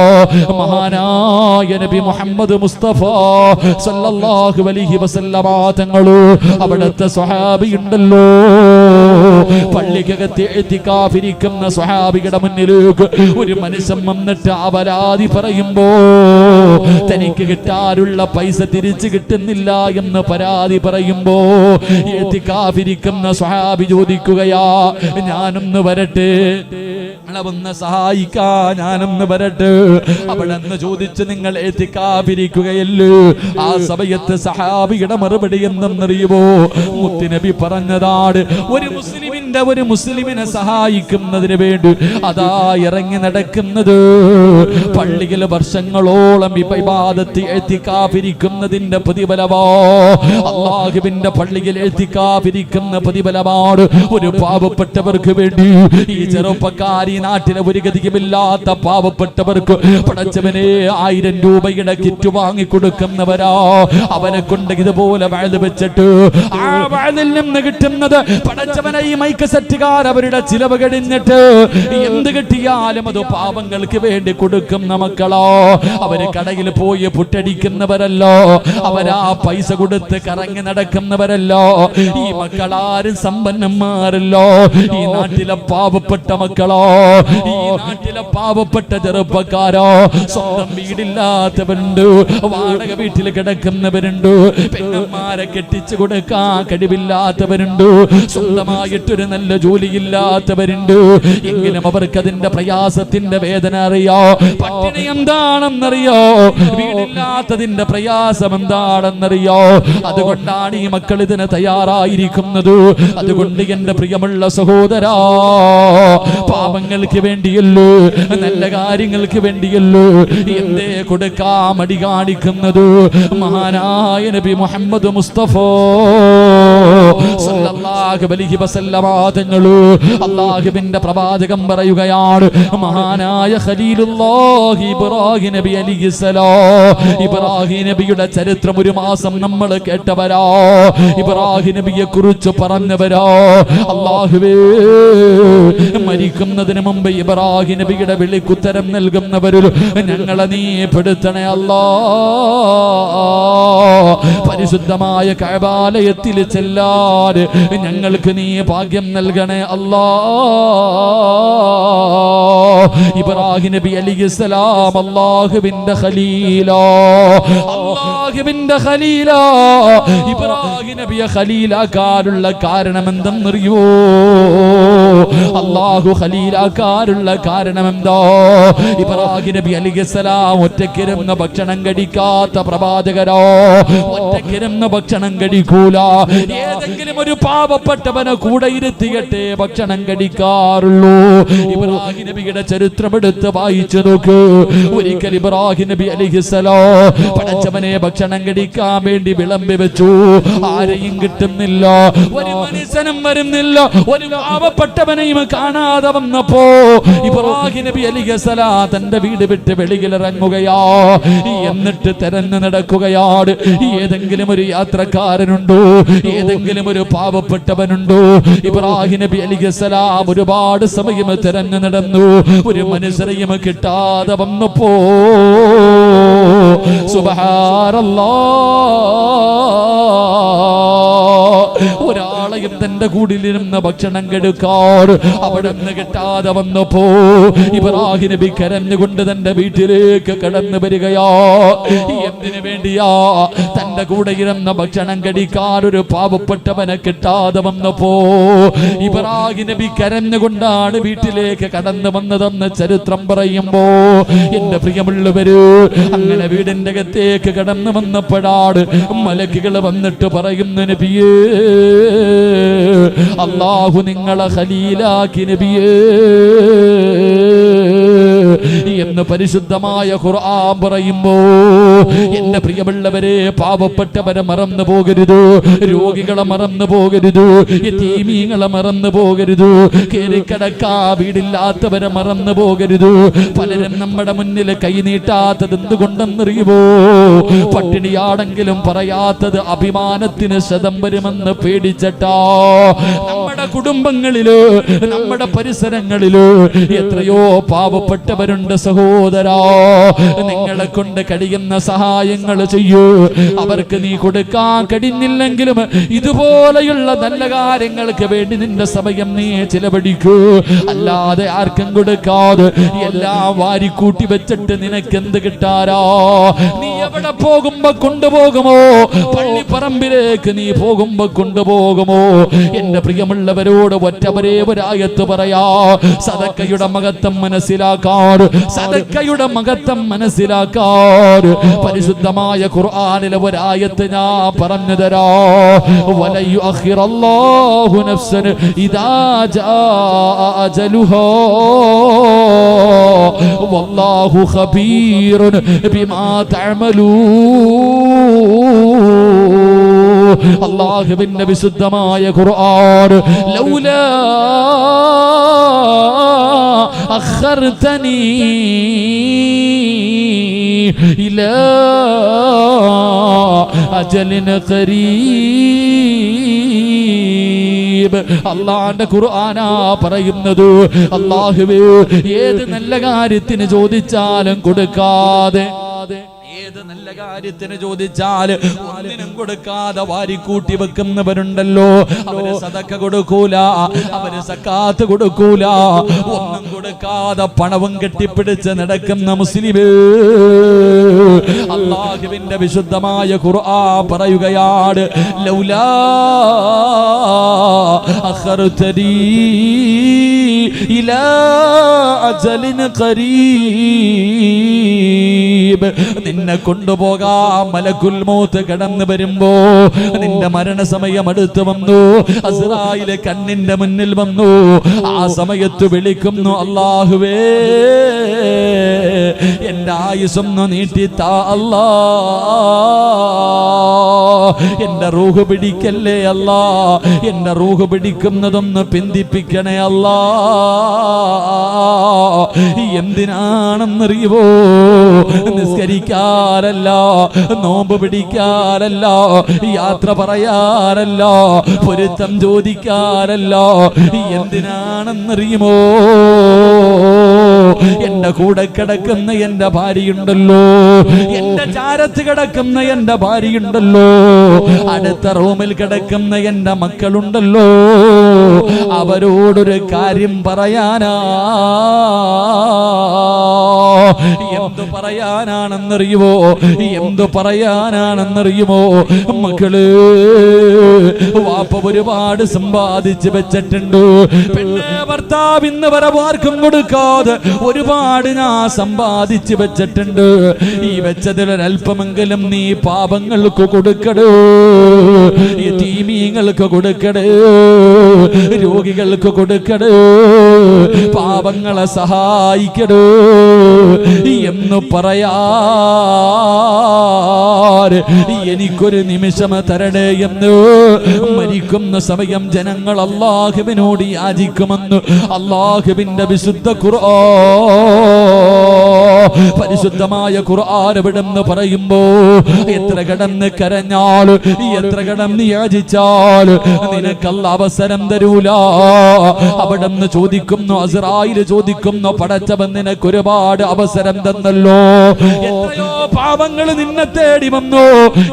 മഹാനായ നബി മുഹമ്മദ് മുസ്തഫ സല്ലല്ലാഹു അലൈഹി വസല്ലമ തങ്ങള് അവിടുത്തെ സ്വഹാബി ഉണ്ടല്ലോ, പള്ളിക്കകത്ത് ഇഅ്തികാഫിരിക്കുന്ന സ്വഹാബിയുടെ മുന്നിലേക്ക് ഒരു മനുഷ്യൻ വന്നിട്ട് അപരാധി പറയുമ്പോ തനിക്ക് കിട്ടാനുള്ള പൈസ തിരിച്ചു കിട്ടുന്നില്ല എന്ന് പരാതി പറയുമ്പോ ഇഅ്തികാഫിരിക്കുന്ന സ്വഹാബി ചോദിക്കുകയാ, ഞാനൊന്ന് വരട്ടെ, ഒന്ന് സഹായിക്കാ, ഞാനൊന്ന് വരട്ടെ. അവിടെ നിന്ന് ചോദിച്ച് നിങ്ങൾ ഇഅ്തികാഫിരിക്കുകയല്ലേ? ആ സമയത്ത് സഹാബിയുടെ മറുപടി എന്തെന്നറിയുമോ? മുത്തുനബി പറഞ്ഞതാണ്, ഒരു മുസ്ലിമിനെ സഹായിക്കുന്നതിന് വേണ്ടി അതാ ഇറങ്ങി നടക്കുന്നത് പള്ളിയിൽ വർഷങ്ങളോളം ഇബാദത്ത് ഇഅ്തികാഫിരിക്കുന്നതിന്റെ പ്രതിഫലമോ, അല്ലാഹുവിന്റെ പള്ളിയിൽ ഇഅ്തികാഫിരിക്കുന്ന പ്രതിഫലമാണ്. ഒരു പാവപ്പെട്ടവർക്ക് വേണ്ടി ഈ ചെറുപ്പക്കാരി നാട്ടിലെ ഒരു ഗതിയുമില്ലാത്ത പാവപ്പെട്ടവർക്ക് പടച്ചവനെ 1000 രൂപയുടെ കിറ്റ് വാങ്ങി കൊടുക്കുന്നവരാ. അവനെ കൊണ്ട് ഇതുപോലെ വഅദ് വെച്ചിട്ട് ആ വഅദിൽ നിന്ന് കിട്ടുന്നത് പടച്ചവനെ ഈ മൈക്ക് സെറ്റുകാർ അവരുടെ ചിലവ് കഴിഞ്ഞിട്ട് എന്ത് കിട്ടിയാലും അത് പാവങ്ങൾക്ക് വേണ്ടി കൊടുക്കുന്ന മക്കളോ. അവര് കടയിൽ പോയി പുട്ടടിക്കുന്നവരല്ലോ, അവരാ പൈസ കൊടുത്ത് കറങ്ങി നടക്കുന്നവരല്ലോ. ഈ മക്കളാരും സമ്പന്നന്മാരല്ലോ. ഈ നാട്ടിലെ പാവപ്പെട്ട മക്കളോ, ഈ നാട്ടിലെ പാവപ്പെട്ട ചെറുപ്പക്കാരോ, സ്വന്തം വീടില്ലാത്തവരുണ്ട്, വാടക വീട്ടിൽ കിടക്കുന്നവരുണ്ട്, പെണ്ണന്മാരെ കെട്ടിച്ചു കൊടുക്കാൻ കഴിവില്ലാത്തവരുണ്ട്, സ്വന്തമായിട്ടൊരു നല്ല ജോലിയില്ലാത്തവരുണ്ട്, എങ്കിലും അവർക്കതിന്റെ പ്രയാസത്തിന്റെ വേദന അറിയോ, പട്ടിണി എന്താണെന്നറിയോ, വീടില്ലാത്തതിന്റെ പ്രയാസം എന്താണെന്നറിയോ. അതുകൊണ്ടാണ് ഈ മക്കൾ ഇതിന് തയ്യാറായിരിക്കുന്നത്. അതുകൊണ്ട് എന്റെ പ്രിയമുള്ള സഹോദരാ, പാപങ്ങൾക്ക് വേണ്ടിയല്ലോ, നല്ല കാര്യങ്ങൾക്ക് വേണ്ടിയല്ലോ എന്തേ കൊടുക്കാൻ മടി കാണിക്കുന്നത്? മഹാനായ നബി മുഹമ്മദ് മുസ്തഫ സല്ലല്ലാഹു അലൈഹി വസല്ലമ തങ്ങൾ, അല്ലാഹുവിന്റെ പ്രവാചകൻ പറയുകയാണ്, മഹാനായ ഖലീലുല്ലാഹി ഇബ്രാഹിം നബി അലൈഹിസ്സലാം, ഇബ്രാഹിം നബിയുടെ ചരിത്രം ഒരു മാസം നമ്മൾ കേട്ടവരാ, ഇബ്രാഹിം നബിയെ കുറിച്ച് പറഞ്ഞവരാ. അല്ലാഹുവേ, മരിക്കുന്നതിന് മുമ്പ് ഇബ്രാഹിം നബിയുടെ വിളിക്കുത്തരം നൽകുന്നവരിൽ ഞങ്ങളെ നീ പെടുത്തണേ അല്ലാ. പരിശുദ്ധമായ കഅബാലയത്തിൽ ചെല്ലാൻ ഞങ്ങൾക്ക് നീ ഭാഗ്യം നൽകണേ അല്ലാ. ഇബ്രാഹിം നബി അലൈഹിസ്സലാം അല്ലാഹുവിന്റെ ഖലീലാ, അല്ലാഹുവിന്റെ ഖലീലാ. ഇബ്രാഹിം നബിയെ ഖലീലാക്കാനുള്ള കാരണം എന്തെന്നറിയോ? അല്ലാഹു ഖലീലാക്കാനുള്ള കാരണം എന്താ? ഇബ്രാഹിം നബി അലൈഹിസ്സലാം ഒറ്റയ്ക്കിരുന്ന് ഭക്ഷണം കഴിക്കാത്ത പ്രവാചകരോ, ഒറ്റയ്ക്കിരുന്ന് ഭക്ഷണം കഴിക്കൂല. ഏതെങ്കിലും ഒരു പാവപ്പെട്ടവനെ കൂടെ ഇരുത്തിയിട്ടേ ഭക്ഷണം കഴിക്കാറുള്ളൂ. ഇബ്രാഹിം നബിയുടെ ചരിത്രം എടുത്ത് വായിച്ചു നോക്ക്. ഒരിക്കൽ ഇബ്രാഹിം നബി അലൈഹിസ്സലാം പടച്ചവനെ ഭക്ഷണം കഴിക്കാൻ വേണ്ടി വിളമ്പി വെച്ചു. ആരെയും കിട്ടുന്നില്ല, ഒരു മനുഷ്യനും വരുന്നില്ല. ഒരു പാവപ്പെട്ടവനെയും കാണാതെ വന്നപ്പോ ഇബ്രാഹിം നബി അലൈഹിസ്സലാം തന്റെ വീട് വിട്ട് വെളിയിലിറങ്ങുകയാ. എന്നിട്ട് തെരഞ്ഞു നടക്കുകയാണ്. ഏതെങ്കിലും ഒരു യാത്രക്കാരനുണ്ടോ, ഏതെങ്കിലും ഒരു പാവപ്പെട്ടവനുണ്ടോ? ഇബ്രാഹിം നബി അലൈഹിസ്സലാം ഒരുപാട് സമയം തെരഞ്ഞു നടന്നു. ഒരു മനുഷ്യരെയും കിട്ടാതെ വന്നപ്പോ സുബ്ഹാനല്ലാഹ്, ഒരാളെയും തന്റെ കൂടിലിരുന്ന് ഭക്ഷണം കെടുക്കാർ അവിടെ നിന്ന് കിട്ടാതെ വന്നപ്പോ ഇബ്രാഹിം നബി കരഞ്ഞുകൊണ്ട് തന്റെ വീട്ടിലേക്ക് കടന്നു വരികയാ. എന്തിനു വേണ്ടിയാ? തന്റെ കൂടെ ഇരുന്ന് ഭക്ഷണം കടിക്കാൻ ഒരു പാവപ്പെട്ടവനെ കിട്ടാതെ വന്നപ്പോ ഇബ്രാഹിം നബി കരഞ്ഞുകൊണ്ടാണ് വീട്ടിലേക്ക് കടന്നു വന്നതെന്ന് ചരിത്രം പറയുമ്പോ, എന്റെ പ്രിയമുള്ളവര്, അങ്ങനെ വീടിന്റെ അകത്തേക്ക് കടന്നു വന്നപ്പോഴാണ് മലക്കുകൾ വന്നിട്ട് പറയുന്നു, നബിയേ, അല്ലാഹു നിങ്ങളെ ഖലീലാക്കി നബിയേ എന്ന് പരിശുദ്ധമായ ഖുർആൻ പറയുമ്പോ, എന്റെ പ്രിയമുള്ളവരെ, പാവപ്പെട്ടവരെ മറന്നു പോകരുത്, രോഗികളെ മറന്നു പോകരുത്, യതീമീങ്ങളെ മറന്നു പോകരുത്, കേറിക്കിടക്കാ വീടില്ലാത്തവരെ മറന്നു പോകരുത്. പലരും നമ്മുടെ മുന്നിൽ കൈനീട്ടാത്തത് എന്തുകൊണ്ടെന്നറിയുമോ? പട്ടിണിയാണെങ്കിലും പറയാത്തത് അഭിമാനത്തിന് ശതം വരുമെന്ന് പേടിച്ചിട്ടാ. നമ്മുടെ കുടുംബങ്ങളില്, നമ്മുടെ പരിസരങ്ങളില് എത്രയോ പാവപ്പെട്ടവരുണ്ട് സഹോദരാ. നിങ്ങളെ കൊണ്ട് കഴിയുന്ന സഹായങ്ങൾ ചെയ്യൂ. അവർക്ക് നീ കൊടുക്കാൻ കഴിഞ്ഞില്ലെങ്കിലും ഇതുപോലെയുള്ള നല്ല കാര്യങ്ങൾക്ക് വേണ്ടി നിന്റെ സമയം നീ ചിലവഴിക്കൂ. അല്ലാതെ ആർക്കും കൊടുക്കാതെ എല്ലാം വാരിക്കൂട്ടി വെച്ചിട്ട് നിനക്ക് എന്ത് കിട്ടാരാ? നീ എവിടെ പോകുമ്പോ കൊണ്ടുപോകുമോ? പള്ളിപ്പറമ്പിലേക്ക് നീ പോകുമ്പോ കൊണ്ടുപോകുമോ? എന്റെ പ്രിയമുള്ളവരോട് ഒറ്റവരേ ഒരായത്ത് പറയാ. സദക്കയുടെ മഹത്വം മനസ്സിലാക്കാറ്, സദക്കയുടെ മഹത്വം മനസ്സിലാക്കാറ് പരിശുദ്ധമായ ഖുർആനിലെ ഒരായത്ത് ഞാൻ പറഞ്ഞു തരാ. വലയുഅഖിറല്ലാഹു നഫ്സൻ ഇദാ ജാ അജലുഹാ വല്ലാഹു ഖബീറുൻ ബിമാ തഅമലൂൻ. അല്ലാഹുവിന്റെ വിശുദ്ധമായ ഖുർആൻ, ലൗലാ അഖർതനി ഇലാ അജലിൻ ഖരീബ്. അല്ലാഹുവിന്റെ ഖുർആനാ പറയുന്നത്. അല്ലാഹുവേ, ഏത് നല്ല കാര്യത്തിന് ചോദിച്ചാലും കൊടുക്കാതെ, ഏത് നല്ല കാര്യത്തിന് ചോദിച്ചാൽ ഒന്നിനും കൊടുക്കാതെ വാരിക്കൂട്ടി വെക്കുന്നവരുണ്ടല്ലോ. അവര് സദക്ക കൊടുക്കൂല, അവര് സക്കാത്ത് കൊടുക്കൂല, ഒന്നും കൊടുക്കാതെ പണവും കെട്ടിപ്പിടിച്ച് നടക്കുന്ന മുസ്ലിമേ. അല്ലാഹുവിന്റെ വിശുദ്ധമായ ഖുർആൻ പറയുകയാണ്, ലൗലാ അഖർതനി ഇലാ അജലിൻ ഖരീബ്. നിന്നെ കൊണ്ടുപോകാൻ മലക്കുൽ മൗത്ത് കടന്നു വരുമ്പോ നിന്റെ മരണസമയം അടുത്ത് വന്നു. അസ്രായിലെ കണ്ണിന്റെ മുന്നിൽ വന്നു. ആ സമയത്ത് വിളിക്കുന്നു, അല്ലാഹുവേ എന്റെ ആയുസ്സൊന്ന് നീട്ടിത്താ അല്ലാ, എന്റെ റൂഹ് പിടിക്കല്ലേ അല്ലാ, എന്റെ റൂഹ് പിടിക്കുന്നതൊന്ന് പിന്തിപ്പിക്കണേ അല്ലാ. എന്തിനാണെന്നറിയുവോ? നിസ്കരിക്കാറല്ല, നോമ്പ് പിടിക്കാറല്ല, യാത്ര പറയാറല്ല, പൊരുത്തം ചോദിക്കാറല്ല. എന്തിനാണെന്നറിയുമോ? എന്റെ കൂടെ കിടക്കുന്ന എന്റെ ഭാര്യയുണ്ടല്ലോ, എന്റെ ചാരത്ത് കിടക്കുന്ന എന്റെ ഭാര്യയുണ്ടല്ലോ, അടുത്ത റൂമിൽ കിടക്കുന്ന എന്റെ മക്കളുണ്ടല്ലോ, അവരോടൊരു കാര്യം പറയാനാ. എന്തു പറയാനാണെന്നറിയുമോ? എന്തു പറയാനാണെന്നറിയുമോ? മക്കള്, വാപ്പ ഒരുപാട് സമ്പാദിച്ച് വെച്ചിട്ടുണ്ട്. പെണ്ണെ, ഭർത്താവ് ഇന്ന് വരെ ആർക്കും കൊടുക്കാതെ ഒരുപാട് ഞാൻ സമ്പാദിച്ച് വെച്ചിട്ടുണ്ട്. ഈ വെച്ചതിലൊരൽപ്പമെങ്കിലും നീ പാപങ്ങൾക്ക് കൊടുക്കടോ, യതീമീങ്ങൾക്ക് കൊടുക്കടോ, രോഗികൾക്ക് കൊടുക്കടോ, പാപങ്ങളെ സഹായിക്കടോ എന്ന് പറയാ. എനിക്കൊരു നിമിഷം തരണേ എന്ന് മരിക്കുന്ന സമയം ജനങ്ങൾ അല്ലാഹുവിനോട് യാചിക്കുമെന്ന് അല്ലാഹുവിന്റെ വിശുദ്ധ ഖുർആൻ, പരിശുദ്ധമായ ഖുർആൻ എവിടെന്ന് പറയുമ്പോ എത്ര കടന്ന് കരഞ്ഞാൽ, എത്ര കടന്ന് യാചിച്ചാൽ നിനക്കല്ല അവസരം തരൂല. അവിടെന്ന് ചോദിക്കുന്നു, അസ്രായിൽ ചോദിക്കുന്നു, പടച്ചവൻ നിനക്ക് ഒരുപാട് അവസരം തന്നല്ലോ. എത്രയോ പാവങ്ങൾ നിന്നെ തേടി വന്നു,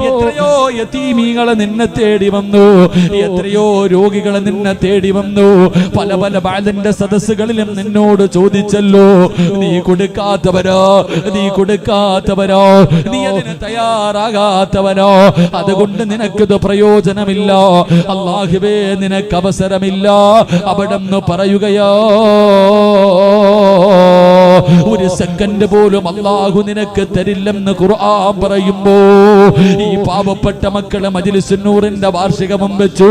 എത്രയോ യതീമീകളെ നിന്നെ തേടി വന്നു, എത്രയോ രോഗികളെ നിന്നെ തേടി വന്നു. പല പല ബാലിന്റെ സദസ്സുകളിലും നിന്നോട് ചോദിച്ചല്ലോ, നീ കൊടുക്കാത്തവരോ, നീ കൊടുക്കാത്തവരോ, നീ അതിന് തയ്യാറാകാത്തവരോ, അതുകൊണ്ട് നിനക്കിത് പ്രയോജനമില്ല, അല്ലാഹുവേ നിനക്ക് അവസരമില്ല. അവിടെന്ന് പറയുകയോ, ഒരു സെക്കൻഡ് പോലും അല്ലാഹു നിനക്ക് തരില്ലെന്ന് ഖുർആൻ പറയുമ്പോ ഈ പാവപ്പെട്ട മക്കളെ മജ്ലിസുൻ നൂറിന്റെ വാർഷികവും വെച്ചു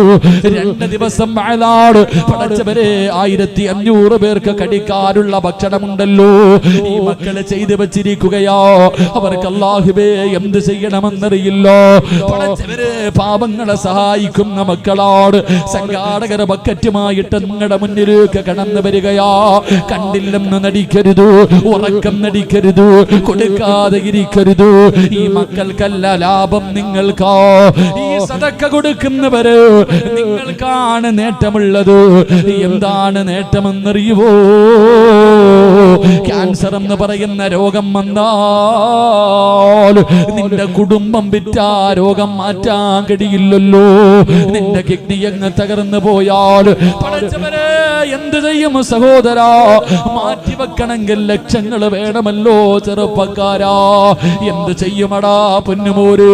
2 ദിവസം ആളാട് പടച്ചവരെ 1500 പേർക്ക് കടിക്കാനുള്ള ഭക്ഷണമുണ്ടല്ലോ. ഈ മക്കളെ ചെയ്തു വെച്ചിരിക്കുകയോ, അവർക്ക് അല്ലാഹുവേ എന്ത് ചെയ്യണമെന്നറിയില്ല. പടച്ചവരെ പാവങ്ങളെ സഹായിക്കുന്ന മക്കളാട് സംഘാടകർ ബക്കറ്റുമായിട്ട് നിങ്ങളുടെ മുന്നിലേക്ക് കടന്നു വരികയാ. കണ്ടില്ലെന്ന് നടിക്കരുത്, ഉറക്കം നടിക്കരുത്, കൊടുക്കാതെ ഇരിക്കരുത്. ഈ മക്കൾക്കല്ല ലാഭം, നിങ്ങൾക്കാ. ഈ സദക്ക കൊടുക്കുന്നവര് നിങ്ങൾക്കാണ് നേട്ടമുള്ളത്. എന്താണ് നേട്ടമെന്നറിയുവോ? ക്യാൻസർ എന്ന് പറയുന്ന രോഗം വന്നാൽ നിന്റെ കുടുംബം വിറ്റാ രോഗം മാറ്റാൻ കഴിയില്ലല്ലോ. നിന്റെ കിഡ്നി അങ്ങ് തകർന്നു പോയാൽ പടച്ചവരെ എന്ത് ചെയ്യും സഹോദരാ? മാറ്റിവെക്കണമെങ്കിൽ ലക്ഷങ്ങൾ വേണമല്ലോ ചെറുപ്പക്കാരാ. എന്ത് ചെയ്യുമടാ പൊന്നുമോര്?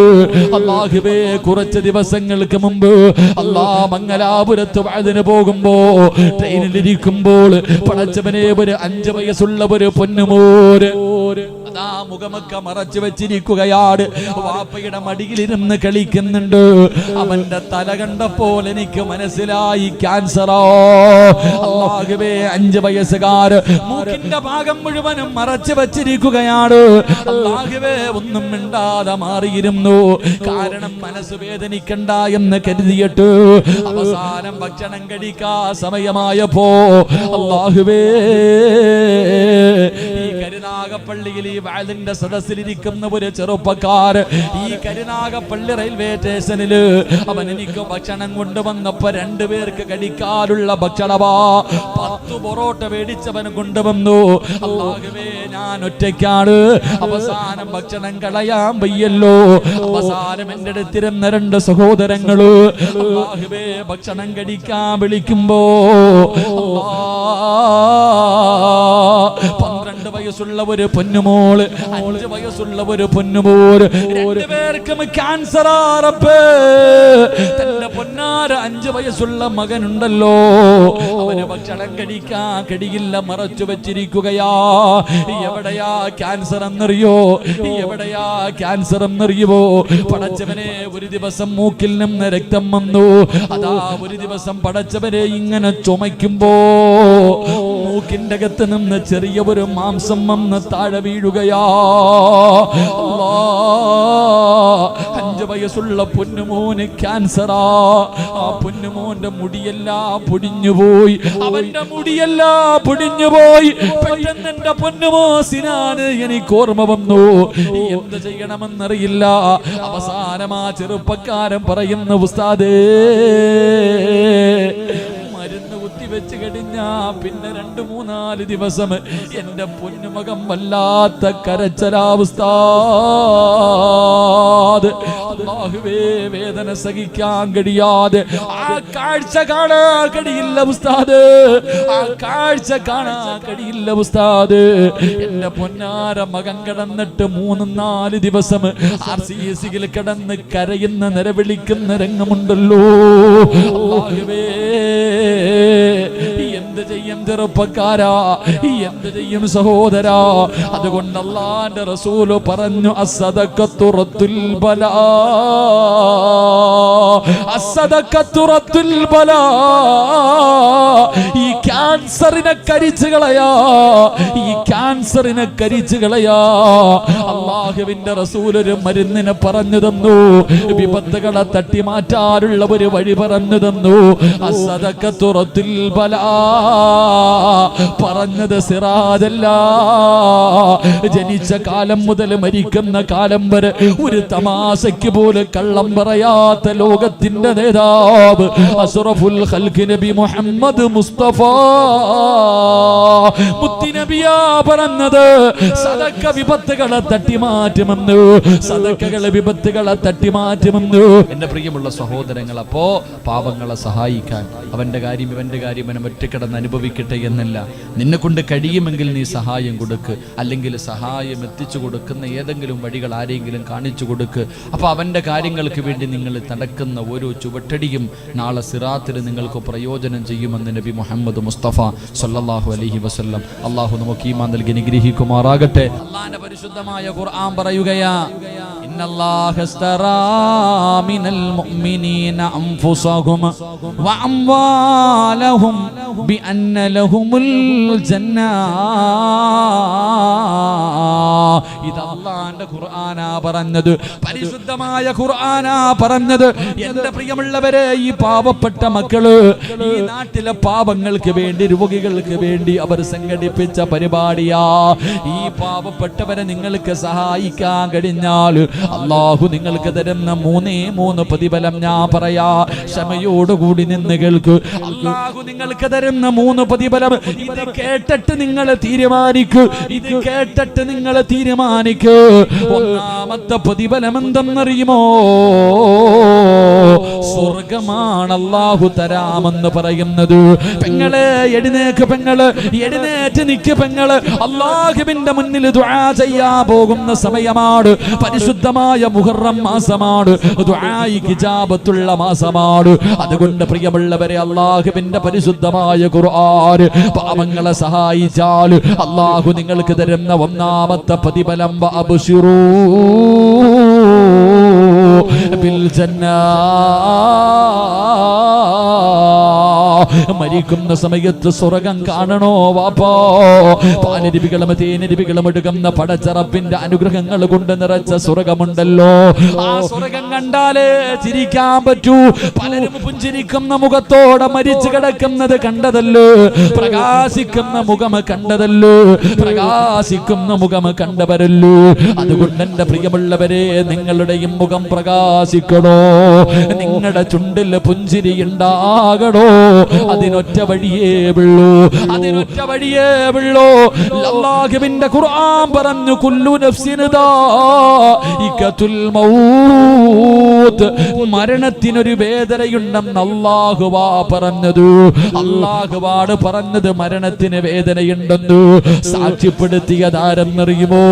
അല്ലാഹുവേ, കുറച്ച് ദിവസങ്ങൾക്ക് മുമ്പ് മംഗലാപുരത്ത് വഅദിന് പോകുമ്പോ ട്രെയിനിലിരിക്കുമ്പോൾ പടച്ചവനെ ഒരു 5 വയസ്സുള്ള ഒരു പൊന്നുമോര് അതാ മുഖമൊക്കെ മറച്ചു വെച്ചിരിക്കുകയാണ്. വാപ്പയുടെ മടിയിലിരുന്ന് കളിക്കുന്നുണ്ട്. അവന്റെ തല കണ്ടപ്പോൾ എനിക്ക് മനസ്സിലായി ക്യാൻസറോ. അല്ലാഹുവേ, 5 വയസ്സുകാർ മൂക്കിന്റെ ഭാഗം മുഴുവനും മറച്ചു വെച്ചിരിക്കുകയാണ്. അല്ലാഹുവേ, ഒന്നും മിണ്ടാതെ മാറിയിരുന്നു. കാരണം മനസ്സ് വേദനിക്കണ്ട എന്ന് കരുതിയിട്ട് അവസാനം ഭക്ഷണം കഴിക്കാ സമയമായപ്പോ അല്ലാഹുവേ, ഈ കരുനാഗപ്പള്ളിയിൽ ഈ വാലിന്റെ സദസ്സിലിരിക്കുന്ന ഒരു ചെറുപ്പക്കാർ ഈ കരുനാഗപ്പള്ളി റെയിൽവേ സ്റ്റേഷനിൽ അവൻ എനിക്ക് ഭക്ഷണം കൊണ്ടുവന്നപ്പോ 2 പേർക്ക് കഴിക്കാനുള്ള ഭക്ഷണമാ 10 പൊറോട്ട മേടിച്ചവൻ കൊണ്ടുവന്നു. അല്ലാഹുവേ, ഞാൻ ഒറ്റയ്ക്കാണ്. അവസാനം ഭക്ഷണം കളയാൻ വയ്യല്ലോ. അവസാനം എന്റെ അടുത്തിരുന്ന 2 സഹോദരങ്ങള് അല്ലാഹുവേ ഭക്ഷണം കഴിക്കാൻ വിളിക്കുമ്പോ 12 വയസ്സുള്ള ഒരു പൊന്നുമോള്, 5 വയസ്സുള്ള ഒരു പൊന്നുമോള്, 2 പേർക്കും ക്യാൻസർ. തന്റെ പൊന്നാര 5 വയസ്സുള്ള മകനുണ്ടല്ലോ, അവന് ഭക്ഷണം കഴിക്കാൻ കഴിയില്ല, മറച്ചു വെച്ചിരിക്കുകയാ. എവിടെയാ ക്യാൻസർ എന്നറിയോ? എവിടെയാ ക്യാൻസർ എന്നറിയുമോ? പടച്ചവനെ, ഒരു ദിവസം മൂക്കിൽ നിന്ന് രക്തം വന്നു. അതാ ഒരു ദിവസം പടച്ചവനെ ഇങ്ങനെ ചുമയ്ക്കുമ്പോ മൂക്കിന്റെ അകത്ത് നിന്ന് ചെറിയ ഒരു മാംസം വന്ന് താഴെ വീഴുകയാ. 5 വയസ്സുള്ള പൊന്നുമോന് ക്യാൻസറാ. ആ പൊന്നുമോന്റെ മുടിയെല്ലാം പൊടിഞ്ഞുപോയി, അവന്റെ മുടിയെല്ലാം പൊടിഞ്ഞുപോയി. പെട്ടെന്ന് എന്റെ പൊന്നുമോസിനാണ് എനിക്ക് ഓർമ്മ വന്നു. എന്ത് ചെയ്യണമെന്നറിയില്ല. അവസാനം ആ ചെറുപ്പക്കാരൻ പറയുന്ന, ഉസ്താദേ, മരുന്ന് കുത്തിവെച്ച് കഴിഞ്ഞാ പിന്നെ 2-3-4 ദിവസം എന്റെ പൊന്നുമകം വല്ലാത്ത കരച്ചലാവസ്ഥ. അല്ലാഹുവേ, വേദന സഹിക്കാൻ കഴിയാതെ ആ കാഴ്ച കാണാൻ കഴിയില്ല ഉസ്താദ്, ആ കാഴ്ച കാണാൻ കഴിയില്ല ഉസ്താദ്. എന്റെ പൊന്നാര മകൻ കിടന്നിട്ട് 3-4 ദിവസം RCSയിൽ കിടന്ന് കരയുന്ന നിലവിളിക്കുന്ന രംഗമുണ്ടല്ലോ. അല്ലാഹുവേ, എന്ത് ചെയ്യും ചെറുപ്പക്കാരാ, എന്ത് ചെയ്യും സഹോദരാ? അതുകൊണ്ട് അല്ലാഹുവിന്റെ റസൂല് പറഞ്ഞു, അസ്സദഖത്തു റദ്ദുൽ ബലാ, അസ്സദഖത്തു റദ്ദുൽ ബലാ. ഈ ക്യാൻസറിനെ കരിച്ചു കളയാ, ഈ ക്യാൻസറിനെ കരിച്ചു കളയാ. അല്ലാഹുവിന്റെ റസൂൽ ഒരു മരുന്നിനെ പറഞ്ഞു തന്നു, വിപത്തുകളെ തട്ടി മാറ്റാനുള്ള ഒരു വഴി പറഞ്ഞു തന്നു. അസ്സദഖത്തു റദ്ദുൽ ബലാ പറഞ്ഞത് സിറാജല്ല. ജനിച്ച കാലം മുതൽ മരിക്കുന്ന കാലം വരെ ഒരു തമാശയ്ക്ക് പോലും കള്ളം പറയാത്ത ലോകത്തിന്റെ നേതാവ് അസ്റഫുൽ ഖൽഖ് നബി മുഹമ്മദ് മുസ്തഫ മുത്തുനബിയാ പറഞ്ഞത്, സദക്ക വിപത്തുകളെ തട്ടിമാറ്റുമെന്ന്, സദക്കകളെ വിപത്തുകളെ തട്ടിമാറ്റുമെന്ന്. എന്റെ പ്രിയമുള്ള സഹോദരങ്ങൾ, അപ്പോ പാവങ്ങളെ സഹായിക്കാൻ അവന്റെ കാര്യം ഇവന്റെ കാര്യം അവനെ ഒറ്റക്കിടന്ന് അനുഭവിക്കട്ടെ എന്നല്ല. നിന്നെ കൊണ്ട് കഴിയുമെങ്കിൽ നീ സഹായം കൊടുക്ക്, അല്ലെങ്കിൽ സഹായം എത്തിച്ചു കൊടുക്കുന്ന ഏതെങ്കിലും വഴികൾ ആരെങ്കിലും കാണിച്ചു കൊടുക്ക്. അപ്പൊ അവന്റെ കാര്യങ്ങൾക്ക് വേണ്ടി നിങ്ങൾ നടക്കുന്ന ഓരോ ചുവട്ടടിയും നാളെ സിറാത്തിൽ നിങ്ങൾക്ക് പ്രയോജനം ചെയ്യുമെന്ന് നബി മുഹമ്മദ് മുസ്തഫ സല്ലല്ലാഹു അലൈഹി വസല്ലം. അല്ലാഹു നമുക്ക് ഈമാൻ നൽകി അനുഗ്രഹിക്കുമാറാകട്ടെ. അല്ലാഹുവിന്റെ പരിശുദ്ധമായ ഖുർആൻ പറയുകയാ, ഇന്നല്ലാഹ ഇസ്തറാ മിനൽ മുഅ്മിനീന അൻഫുസഹും വഅംവാലഹും ബിഅന്ന ലഹുമുൽ ജന്നാ. ഇത് അല്ലാഹുവിന്റെ ഖുർആനാ പറഞ്ഞത്, പരിശുദ്ധമായ ഖുർആനാ പറഞ്ഞത്. എന്റെ പ്രിയമുള്ളവരെ, ഈ പാവപ്പെട്ട മക്കള് ഈ നാട്ടിലെ പാവങ്ങൾക്ക് വേണ്ടി, രോഗികൾക്ക് വേണ്ടി അവർ സംഘടിപ്പിച്ച പരിപാടിയാ. ഈ പാവപ്പെട്ടവരെ നിങ്ങൾക്ക് സഹായിക്കാൻ കഴിഞ്ഞാൽ അല്ലാഹു നിങ്ങൾക്ക് തരുന്ന 3 പ്രതിഫലം ഞാൻ പറയാ. ക്ഷമയോടുകൂടി നിന്ന് കേൾക്ക്. അല്ലാഹു നിങ്ങൾക്ക് തരുന്ന 3 പ്രതിഫലം. ഇത് കേട്ടിട്ട് നിങ്ങൾ തീരുമാനിക്കൂ, ഇത് കേട്ടിട്ട് നിങ്ങൾ തീരുമാനിക്കൂ. ഒന്നാമത്തെ പ്രതിഫലം എന്തെന്നറിയുമോ? സ്വർഗമാണ് അല്ലാഹു തരാമെന്ന് പറയുന്നത്. പെങ്ങളെ എഴുന്നേക്ക്, പെങ്ങള് എഴുന്നേറ്റ് നിക്ക്, പെങ്ങള് അല്ലാഹുവിന്റെ മുന്നിൽ ദുആ ചെയ്യാൻ പോകുന്ന സമയമാണ്. പരിശുദ്ധമായ മുഹറം മാസമാണ്, ദുആയിക്ക് ഇജാബത്തുള്ള മാസമാണ്. അതുകൊണ്ട് പ്രിയമുള്ളവരെ, അല്ലാഹുവിന്റെ പരിശുദ്ധമായ ഖുർആൻ പാവങ്ങളെ സഹായിച്ചാൽ അല്ലാഹു നിങ്ങൾക്ക് തരുന്ന ഒന്നാമത്തെ പ്രതിഫലം അബ്ശിറൂ ബിൽ ജന്നാ. മരിക്കുന്ന സമയത്ത് സ്വർഗം കാണണോ വാപ്പോ? പാലരുവികളും തേനരുവികളും എടുക്കുന്ന പടച്ചറപ്പിന്റെ അനുഗ്രഹങ്ങൾ കൊണ്ട് നിറച്ച സ്വർഗമുണ്ടല്ലോ. ആ സ്വർഗം കണ്ടാലേ ചിരിക്കാൻ പറ്റൂ. പലരും പുഞ്ചിരിക്കുന്ന മുഖത്തോടെ മരിച്ചു കിടക്കുന്നത് കണ്ടതല്ലോ, പ്രകാശിക്കുന്ന മുഖം കണ്ടതല്ലോ, പ്രകാശിക്കുന്ന മുഖം കണ്ടവരല്ലോ. അതുകൊണ്ട് എന്റെ പ്രിയമുള്ളവരെ, നിങ്ങളുടെയും മുഖം പ്രകാശിക്കണോ, നിങ്ങളുടെ ചുണ്ടിൽ പുഞ്ചിരി ഉണ്ടാകണോ, അതിനൊറ്റ വഴിയേ ഉള്ളൂ, അതിനൊറ്റ വഴിയേ ഉള്ളൂ. അല്ലാഹുവിന്റെ ഖുർആൻ പറഞ്ഞു കുല്ലു നഫ്സിൻ ദാഇഖത്തുൽ മൗത്ത്, മരണത്തിനൊരു വേദനയുണ്ടെന്ന് അല്ലാഹുവാ പറഞ്ഞത്. അല്ലാഹുവാണ് പറഞ്ഞത് മരണത്തിന് വേദനയുണ്ടെന്ന്. സാക്ഷ്യപ്പെടുത്തിയതാരെന്നറിയുമോ?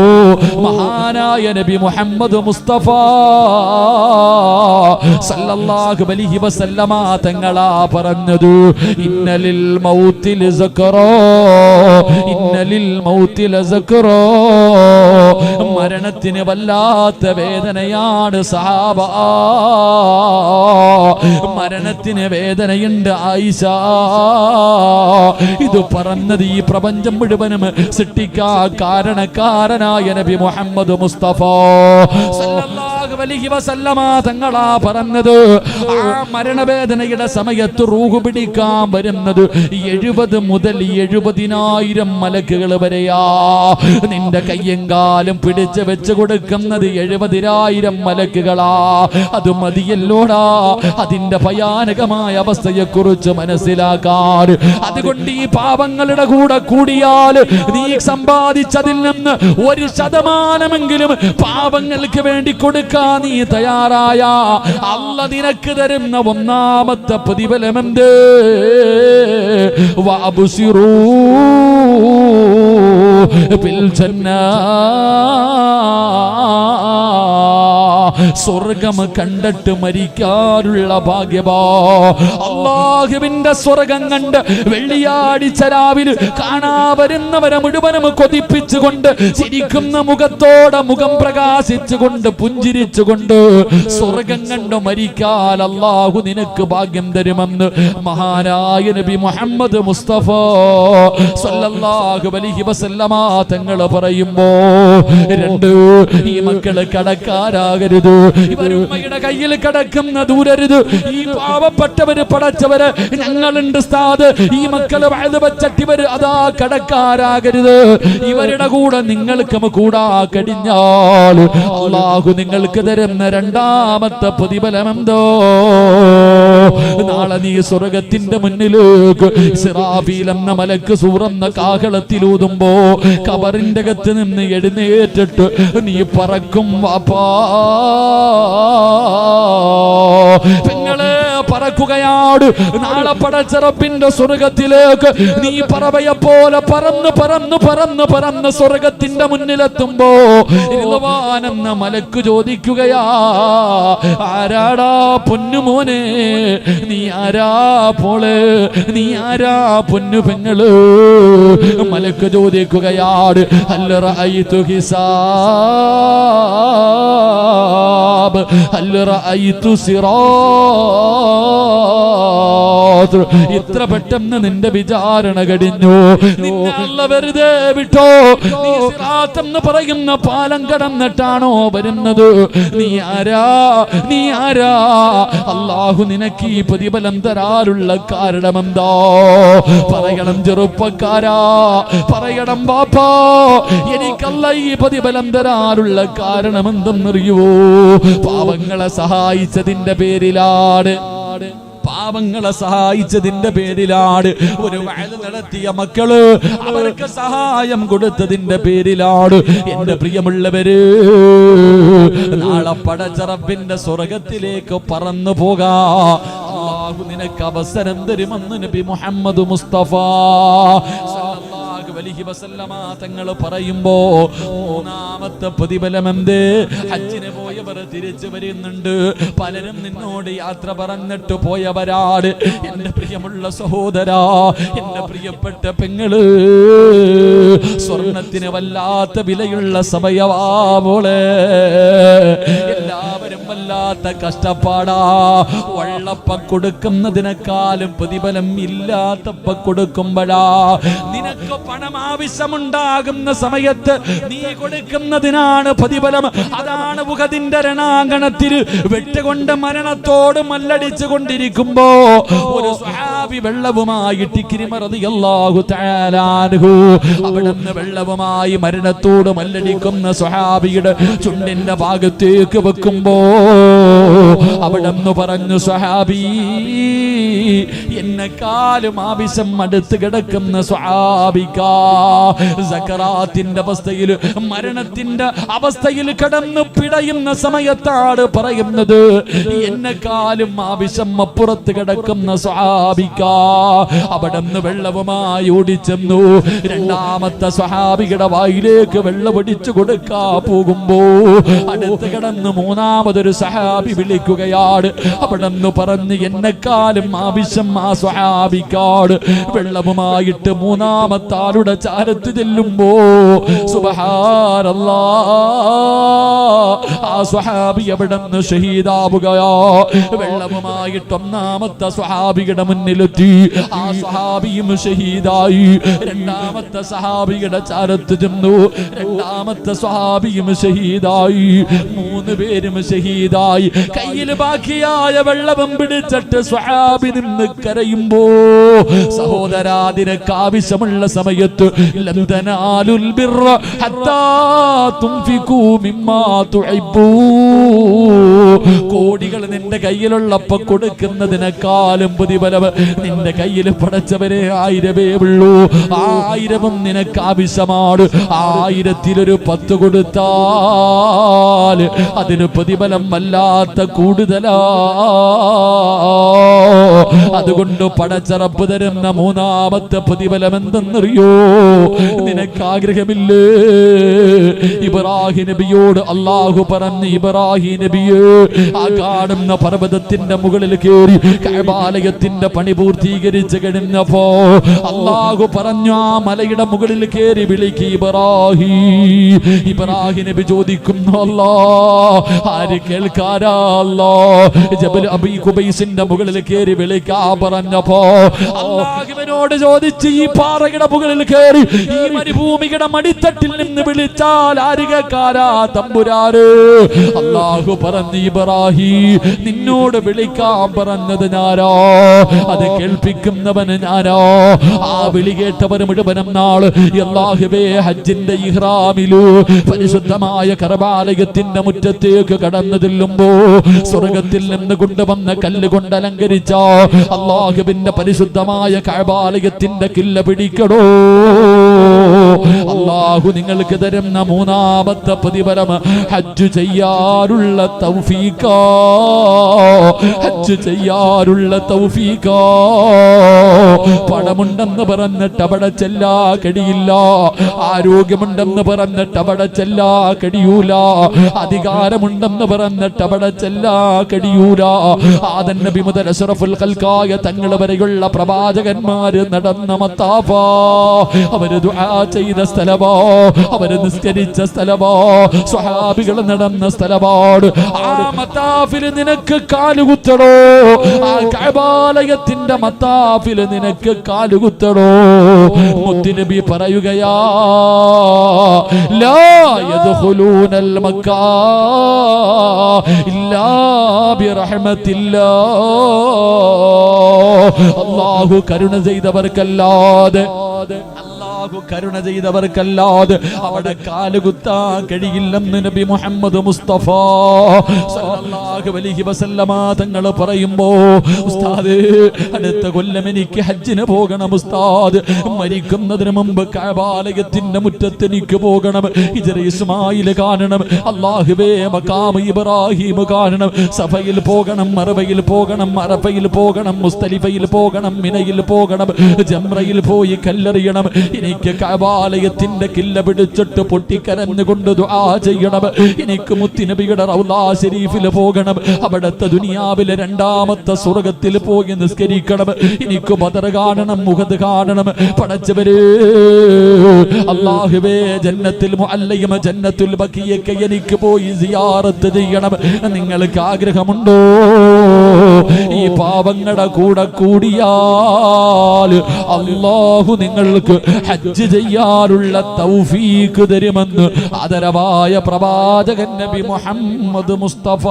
മഹാനായ നബി മുഹമ്മദ് മുസ്തഫ സല്ലല്ലാഹു അലൈഹി വസല്ലമ തങ്ങളാ പറഞ്ഞത്, ഇന്നലിൽ മൗതി ലസക്റാ, ഇന്നലിൽ മൗതി ലസക്റാ, മരണത്തിന് വല്ലാത്ത വേദനയാണ് സഹാബ, മരണത്തിന് വേദനയുണ്ട് ആയിഷ. ഇത് പറഞ്ഞത് ഈ പ്രപഞ്ചം മുഴുവനും സൃഷ്ടിക്കാ കാരണക്കാരനായ നബി മുഹമ്മദ് മുസ്തഫ സല്ലല്ലാഹു അലൈഹി വസല്ലമ തങ്ങളാ പറഞ്ഞത്. ആ മരണവേദനയുടെ സമയത്ത് റൂഹ് പിടിക്കാൻ വരുന്നത് 70 മുതൽ 70,000 മലക്കുകൾ വരെയാ. നിന്റെ കയ്യെങ്കാലും പിടിച്ച് വെച്ച് കൊടുക്കുന്നത് 70,000 മലക്കുകളാ. അത് മതിയല്ലോടാ അതിന്റെ ഭയാനകമായ അവസ്ഥയെ കുറിച്ച് മനസ്സിലാക്കാൻ. അതുകൊണ്ട് ഈ പാപങ്ങളുടെ കൂടെ കൂടിയാൽ നീ സമ്പാദിച്ചതിൽ നിന്ന് 1% പാപങ്ങൾക്ക് വേണ്ടി കൊടുക്കാൻ നീ തയ്യാറായ അല്ലാഹു നിനക്ക് തരുന്ന ഒന്നാമത്തെ പ്രതിഫലമെന്ത്? വഅബ്സിറൂ ബിൽ ജന്ന, സ്വർഗം കണ്ടിട്ട് മരിക്കാനുള്ള ഭാഗ്യമാ. അല്ലാഹുവിന്റെ സ്വർഗം കണ്ട് വെള്ളിയാഴ്ച രാവിലെ കാണാ വരുന്നവരെ മുഴുവനും കൊതിപ്പിച്ചുകൊണ്ട് ചിരിക്കുന്ന മുഖത്തോടെ മുഖം പ്രകാശിച്ചുകൊണ്ട് പുഞ്ചിരിച്ചുകൊണ്ട് സ്വർഗം കണ്ട് മരിക്കാൻ അല്ലാഹു നിനക്ക് ഭാഗ്യം തരുമെന്ന് മഹാനായ നബി മുഹമ്മദ് മുസ്തഫ സല്ലല്ലാഹു അലൈഹി വസല്ലമ തങ്ങൾ പറയുമ്പോ, രണ്ട്, ഈ മക്കള് കടക്കാരാകരുത്, ഇവരുമ്മയുടെ കയ്യിൽ കിടക്കുന്ന ദൂരരുത്. ഈ പാവപ്പെട്ടവര് പടച്ചവര് ഞങ്ങളുണ്ട് സ്ഥാത്, ഈ മക്കള് വഴുതവച്ചട്ടിവര് അതാ കടക്കാരാകരുത്. ഇവരുടെ കൂടെ നിങ്ങൾക്ക് കൂടാ കഴിഞ്ഞാൽ അല്ലാഹു നിങ്ങൾക്ക് തരുന്ന രണ്ടാമത്തെ പ്രതിഫലമെന്തോ? നാളെ നീ സ്വർഗത്തിന്റെ മുന്നിലേക്ക് ഇസ്രാഫീൽ എന്ന മലക്ക് സൂറന്ന കാഹളത്തിലൂതുമ്പോ ഖബറിന്റെ അകത്ത് നിന്ന് എഴുന്നേറ്റിട്ട് നീ പറക്കും വാപ്പാ. പെങ്ങളെ പറക്കുകയാണ്. നാളെ പടച്ച റബ്ബിന്റെ സ്വർഗത്തിലേക്ക് നീ പറവയെ പോലെ പറന്ന് പറന്ന് പറന്ന് പറന്ന് സ്വർഗത്തിന്റെ മുന്നിലെത്തുമ്പോ എന്ന മലക്ക് ചോദിക്കുകയാ, ആരാടാ പൊന്നുമോനെ, നീ ആരാ പോള്, നീ ആരാ പൊന്നു പെങ്ങള്? മലക്ക് ചോദിക്കുകയാണ്, ഹൽ റഅയ്തു ഹിസാബ്, ഹൽ റഅയ്തു സിറാത്ത്. ഇത്ര പെട്ടെന്ന് നിന്റെ വിചാരണ കഴിഞ്ഞു, നിന്നെ അല്ലാഹു വെറുതെ വിട്ടോ? നീ സിറാത്ത് എന്ന് പറയുന്ന പാലം കടന്നിട്ടാണോ വരുന്നത്? നീ ആരാ, നീ ആരാ? അല്ലാഹു നിനക്ക് ഈ പ്രതിഫലം തരാനുള്ള കാരണമെന്താ? പറയണം ചെറുപ്പക്കാരാ, പറയണം ബാപ്പാ, എനിക്കല്ല ഈ പ്രതിഫലം തരാനുള്ള കാരണം എന്തെന്നറിയുവോ? പാവങ്ങളെ സഹായിച്ചതിന്റെ പേരിലാണ്, പാവങ്ങളെ സഹായിച്ചതിന്റെ പേരിലാണ്. ഒരു വഅദ് നടത്തിയ മക്കള് അവർക്ക് സഹായം കൊടുത്തതിന്റെ പേരിലാണ്. എന്റെ പ്രിയമുള്ളവര്, നാളെ പടച്ച റബ്ബിന്റെ സ്വർഗത്തിലേക്ക് പറന്നു പോകാ അല്ലാഹു നിനക്ക് അവസരം തരുമെന്ന് നബി മുഹമ്മദ് മുസ്തഫ സല്ലല്ലാഹു അലൈഹി വസല്ലമ തങ്ങൾ പറയുമ്പോ മൂന്നാമത്തെ പ്രതിഫലം എന്ത്? ഹജ്ജിന് പോയവർ തിരിച്ചു വരുന്നുണ്ട്. പലരും നിന്നോട് യാത്ര പറഞ്ഞിട്ട് പോയവരാണ്. എന്റെ പ്രിയമുള്ള സഹോദരാ, എന്റെ പ്രിയപ്പെട്ട പെങ്ങള്, സ്വർണത്തിന് വല്ലാത്ത വിലയുള്ള സമയവാവോളെ, എല്ലാവരും വല്ലാത്ത കഷ്ടപ്പാടാ. വള്ളപ്പ കൊടുക്കുന്നതിനേക്കാളും പ്രതിഫലം ഇല്ലാത്തപ്പ കൊടുക്കുമ്പോഴാ നിനക്ക് പണം വെള്ളം ആവശ്യമുണ്ടാകുന്ന സമയത്ത് നീ കൊടുക്കുന്നതിനാണ് പ്രതിഫലം. അതാണ് ഉഹദിന്റെ രണാങ്കണത്തിൽ വെട്ടുകൊണ്ട് മരണത്തോട് മല്ലടിച്ചു കൊണ്ടിരിക്കുമ്പോ ഒരു സ്വഹാബി വെള്ളവുമായിട്ട് ഇക്രിമ റളിയല്ലാഹു തആല അൻഹു അവിടുന്ന് വെള്ളവുമായി മരണത്തോട് മല്ലടിക്കുന്ന സ്വഹാബിയുടെ ചുണ്ടിന്റെ ഭാഗത്തേക്ക് വെക്കുമ്പോ അവിടുന്ന് പറഞ്ഞു, സ്വഹാബി, എന്നെക്കാളും ആവശ്യം അടുത്ത് കിടക്കുന്ന സ്വഹാബിക സക്കറാത്തിന്റെ അവസ്ഥയിൽ, മരണത്തിന്റെ അവസ്ഥയിൽ കടന്നു പിടയുന്ന സമയത്താണ് പറയുന്നത്, എന്നെക്കാളും ആവശ്യം അപ്പുറത്ത് കിടക്കുന്ന സ്വഹാബിക. അവിടുന്ന് വെള്ളവുമായി ഓടിച്ചെന്നു. രണ്ടാമത്തെ സ്വഹാബിയുടെ വായിലേക്ക് വെള്ളം ഒടിച്ചു കൊടുക്കാ പോകുമ്പോ അടുത്ത് കിടന്ന് മൂന്നാമതൊരു സ്വഹാബി വിളിക്കുകയാണ്. അവിടുന്ന് പറഞ്ഞു, എന്നെക്കാളും ആവശ്യം ആ സ്വഹാബിക്കാട്. വെള്ളവുമായിട്ട് മൂന്നാമത്തെ ആളുടെ ചാരത്ത് ചെല്ലുമ്പോ സുബ്ഹാനല്ലാഹ്, ആ സ്വഹാബി അവിടുന്ന് ഷഹീദാവുകയോ. വെള്ളവുമായിട്ട് ഒന്നാമത്തെ സ്വഹാബിയുടെ മുന്നിലെത്തി. ആ സ്വഹാബിയും ഷഹീദായി. രണ്ടാമത്തെ സ്വഹാബിയുടെ ചാരത്ത് ചെന്നു. രണ്ടാമത്തെ സ്വഹാബിയും ഷഹീദായി. മൂന്ന് പേരും ഷഹീദായി. കയ്യിൽ ബാക്കിയായ വെള്ളവും പിടിച്ചിട്ട് സ്വഹാബി നിന്ന് കരയുമ്പോ, സഹോദരാ, നിനക്ക് ആവശ്യമുള്ള സമയത്ത് ലൻ തനാലുൽ ബിർറ ഹത്താ തുൻഫികൂ മിമ്മാ തുഹിബ്ബൂ, കോടികൾ നിന്റെ കയ്യിലുള്ളപ്പോ കൊടുക്കുന്നതിനേക്കാളും പ്രതിഫലം നിന്റെ കയ്യിൽ പടച്ചവരെ 1000 ഉള്ളൂ. 1000 നിനക്ക് ആവശ്യമാണ്. 1000-ൽ 10 കൊടുത്താൽ അതിന് പ്രതിഫലം വല്ലാത്ത കൂടുതലാ. അതുകൊണ്ട് പടച്ചറപ്പ് തരുന്ന മൂന്നാമത്തെ പ്രതിഫലം എന്തെന്നറിയോ? നിനക്ക് ആഗ്രഹമില്ലേ? ഇബ്രാഹിം നബിയോട് അല്ലാഹു പറഞ്ഞു, ഇബ്രാഹിം നബിയെ, ആ കാണുന്ന പർവ്വതത്തിന്റെ മുകളിൽ കയറി കഅബാലയത്തിന്റെ പണി പൂർത്തീകരിച്ച് കഴിഞ്ഞപ്പോ അല്ലാഹു പറഞ്ഞു, ആ മലയുടെ മുകളിൽ കയറി വിളിക്ക് ഇബ്രാഹിം. ഇബ്രാഹിം നബി ചോദിക്കുന്നു, അല്ലാഹ്, ആര് കേൾക്കാരാ? അല്ലാഹ് ജബൽ അബീ ഖുബൈസിന്റെ മുകളിൽ കയറി വിളിക്കാ പറഞ്ഞപ്പോ അല്ലാഹുവിനോട് ചോദിച്ച്, ഈ പാറയുടെ മുകളിൽ കയറി ഈ മരുഭൂമിയുടെ മടിത്തട്ടിൽ നിന്ന് വിളിച്ചാൽ ആര് കേൾക്കാരാ തമ്പുരാന്? അല്ലാഹു പറഞ്ഞു, ഇബ്രാഹിം, നിന്നോട് വിളിക്കാൻ പറഞ്ഞത് ഞാനോ, അത് കേൾപ്പിക്കുന്നവന് ഞാനോ. ആ വിളി കേട്ടവർ മുഴുവനും നാള് അല്ലാഹുവേ ഹജ്ജിന്റെ ഇഹ്റാമിലു പരിശുദ്ധമായ കഅബാലയത്തിന്റെ മുറ്റത്തേക്ക് കടന്നു ചെല്ലുമ്പോ സ്വർഗത്തിൽ നിന്ന് കൊണ്ടുവന്ന കല്ലുകൊണ്ട് അലങ്കരിച്ച അല്ലാഹുവിന്റെ പരിശുദ്ധമായ കഅബാലയത്തിന്റെ കില്ല പിടിക്കണോ? അല്ലാഹു നിങ്ങൾക്ക് തരുന്ന മൂന്നാമത്തെ പ്രതിഫലം ഹജ്ജ് ചെയ്യാനുള്ള തൗഫീഖാ. ഹജ്ജ് ചെയ്യാനുള്ള തൗഫീഖാ. പണമുണ്ടെന്ന് പറഞ്ഞിട്ട് അവിടെ ചെല്ലാ കഴിയില്ല. ആരോഗ്യമുണ്ടെന്ന് പറഞ്ഞിട്ട് അവിടെ ചെല്ലാ കഴിയൂല. അധികാരമുണ്ടെന്ന് പറഞ്ഞിട്ട് അവിടെ ചെല്ലാ കഴിയൂല. ആദം നബി മുതൽ അഷ്റഫുൽ ഖൽഖായ തങ്ങൾ വരെയുള്ള പ്രവാചകന്മാര് നടന്ന മത്താഫാ, അവര് ദുആ ചെയ്ത സ്ഥലമോ, അവര് നിസ്കരിച്ച സ്ഥലമോ, സ്വഹാബികൾ നടന്ന സ്ഥലമാണ്. ആ മത്താഫിൽ നിനക്ക് കാലുകുത്തണോ? ആ കഅബാലയത്തിന്റെ മത്താഫിൽ നിനക്ക് കാലുകുത്തണോ? മുത്തുനബി പറയുകയാ, ലാ യദ്ഖുലൂനൽ മക്കാ ഇല്ലാ ബിറഹ്മത്തില്ലാഹ്. അല്ലാഹു കരുണ ചെയ്തവർക്കല്ലാതെ, അല്ലാഹു കരുണ ചെയ്തവർക്കല്ലാതെ അവിടെ കാലുകുത്താൻ കഴിയില്ലെന്ന് നബി മുഹമ്മദ് മുസ്തഫ സല്ലല്ലാഹു അലൈഹി വസല്ലമ തങ്ങൾ പറയുമ്പോ, ഉസ്താദ്, അടുത്ത കൊല്ലം എനിക്ക് ഹജ്ജിന് പോകണം ഉസ്താദ്. മരിക്കുന്നതിന് മുമ്പ് കഅബാലയത്തിന്റെ മുറ്റത്ത് എനിക്ക് പോകണം. ഹിജ്റ ഇസ്മായിൽ കാണണം. അല്ലാഹുവേ, മഖാം ഇബ്രാഹിം കാണണം. സഫയിൽ പോകണം, മർവയിൽ പോകണം, അറഫയിൽ പോകണം, മുസ്തലിഫയിൽ പോകണം, മിനയിൽ പോകണം, ജംറയിൽ പോയി കല്ലെറിയണം. എനിക്ക് കഅബാലയത്തിന്റെ കില്ല പിടിച്ചിട്ട് പൊട്ടിക്കരഞ്ഞുകൊണ്ട് ദുആ ചെയ്യണം. എനിക്ക് മുത്തുനബിയുടെ റൗളാ ശരീഫിൽ പോകണം. അവിടുത്തെ ദുനിയാവിലെ രണ്ടാമത്തെ സ്വർഗ്ഗത്തിൽ പോയി നിസ്കരിക്കണം. എനിക്ക് ബദർ കാണണം, മുഹദ് കാണണം. പടച്ചവരേ, അല്ലാഹുവേ, ജന്നത്തുൽ മുഅല്ലയും ജന്നത്തുൽ ബഖിയൊക്കെ എനിക്ക് പോയി സിയാറത്ത് ചെയ്യണം. നിങ്ങൾക്ക് ആഗ്രഹമുണ്ടോ? ഈ പാവങ്ങളുടെ കൂടെ കൂടിയാൽ അല്ലാഹു നിങ്ങൾക്ക് ഹജ്ജ് ചെയ്യാനുള്ള തൗഫീഖ് തരുമെന്ന് ആദരവായ പ്രവാചകൻ നബി മുഹമ്മദ് മുസ്തഫ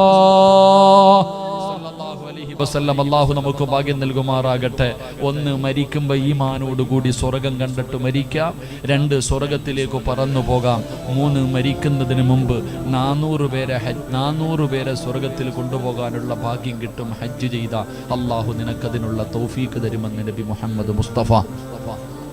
അല്ലാഹു നമുക്ക് ഭാഗ്യം നൽകുമാറാകട്ടെ. ഒന്ന്, മരിക്കുമ്പോൾ ഈമാനോടുകൂടി സ്വർഗം കണ്ടിട്ട് മരിക്കാം. 2, സ്വർഗത്തിലേക്ക് പറന്നു പോകാം. 3, മരിക്കുന്നതിന് മുമ്പ് 400 പേരെ സ്വർഗത്തിൽ കൊണ്ടുപോകാനുള്ള ഭാഗ്യം കിട്ടും. ഹജ്ജ് ചെയ്ത അല്ലാഹു നിനക്കതിനുള്ള തൗഫീഖ് തരുമെന്ന് നബി മുഹമ്മദ് മുസ്തഫ.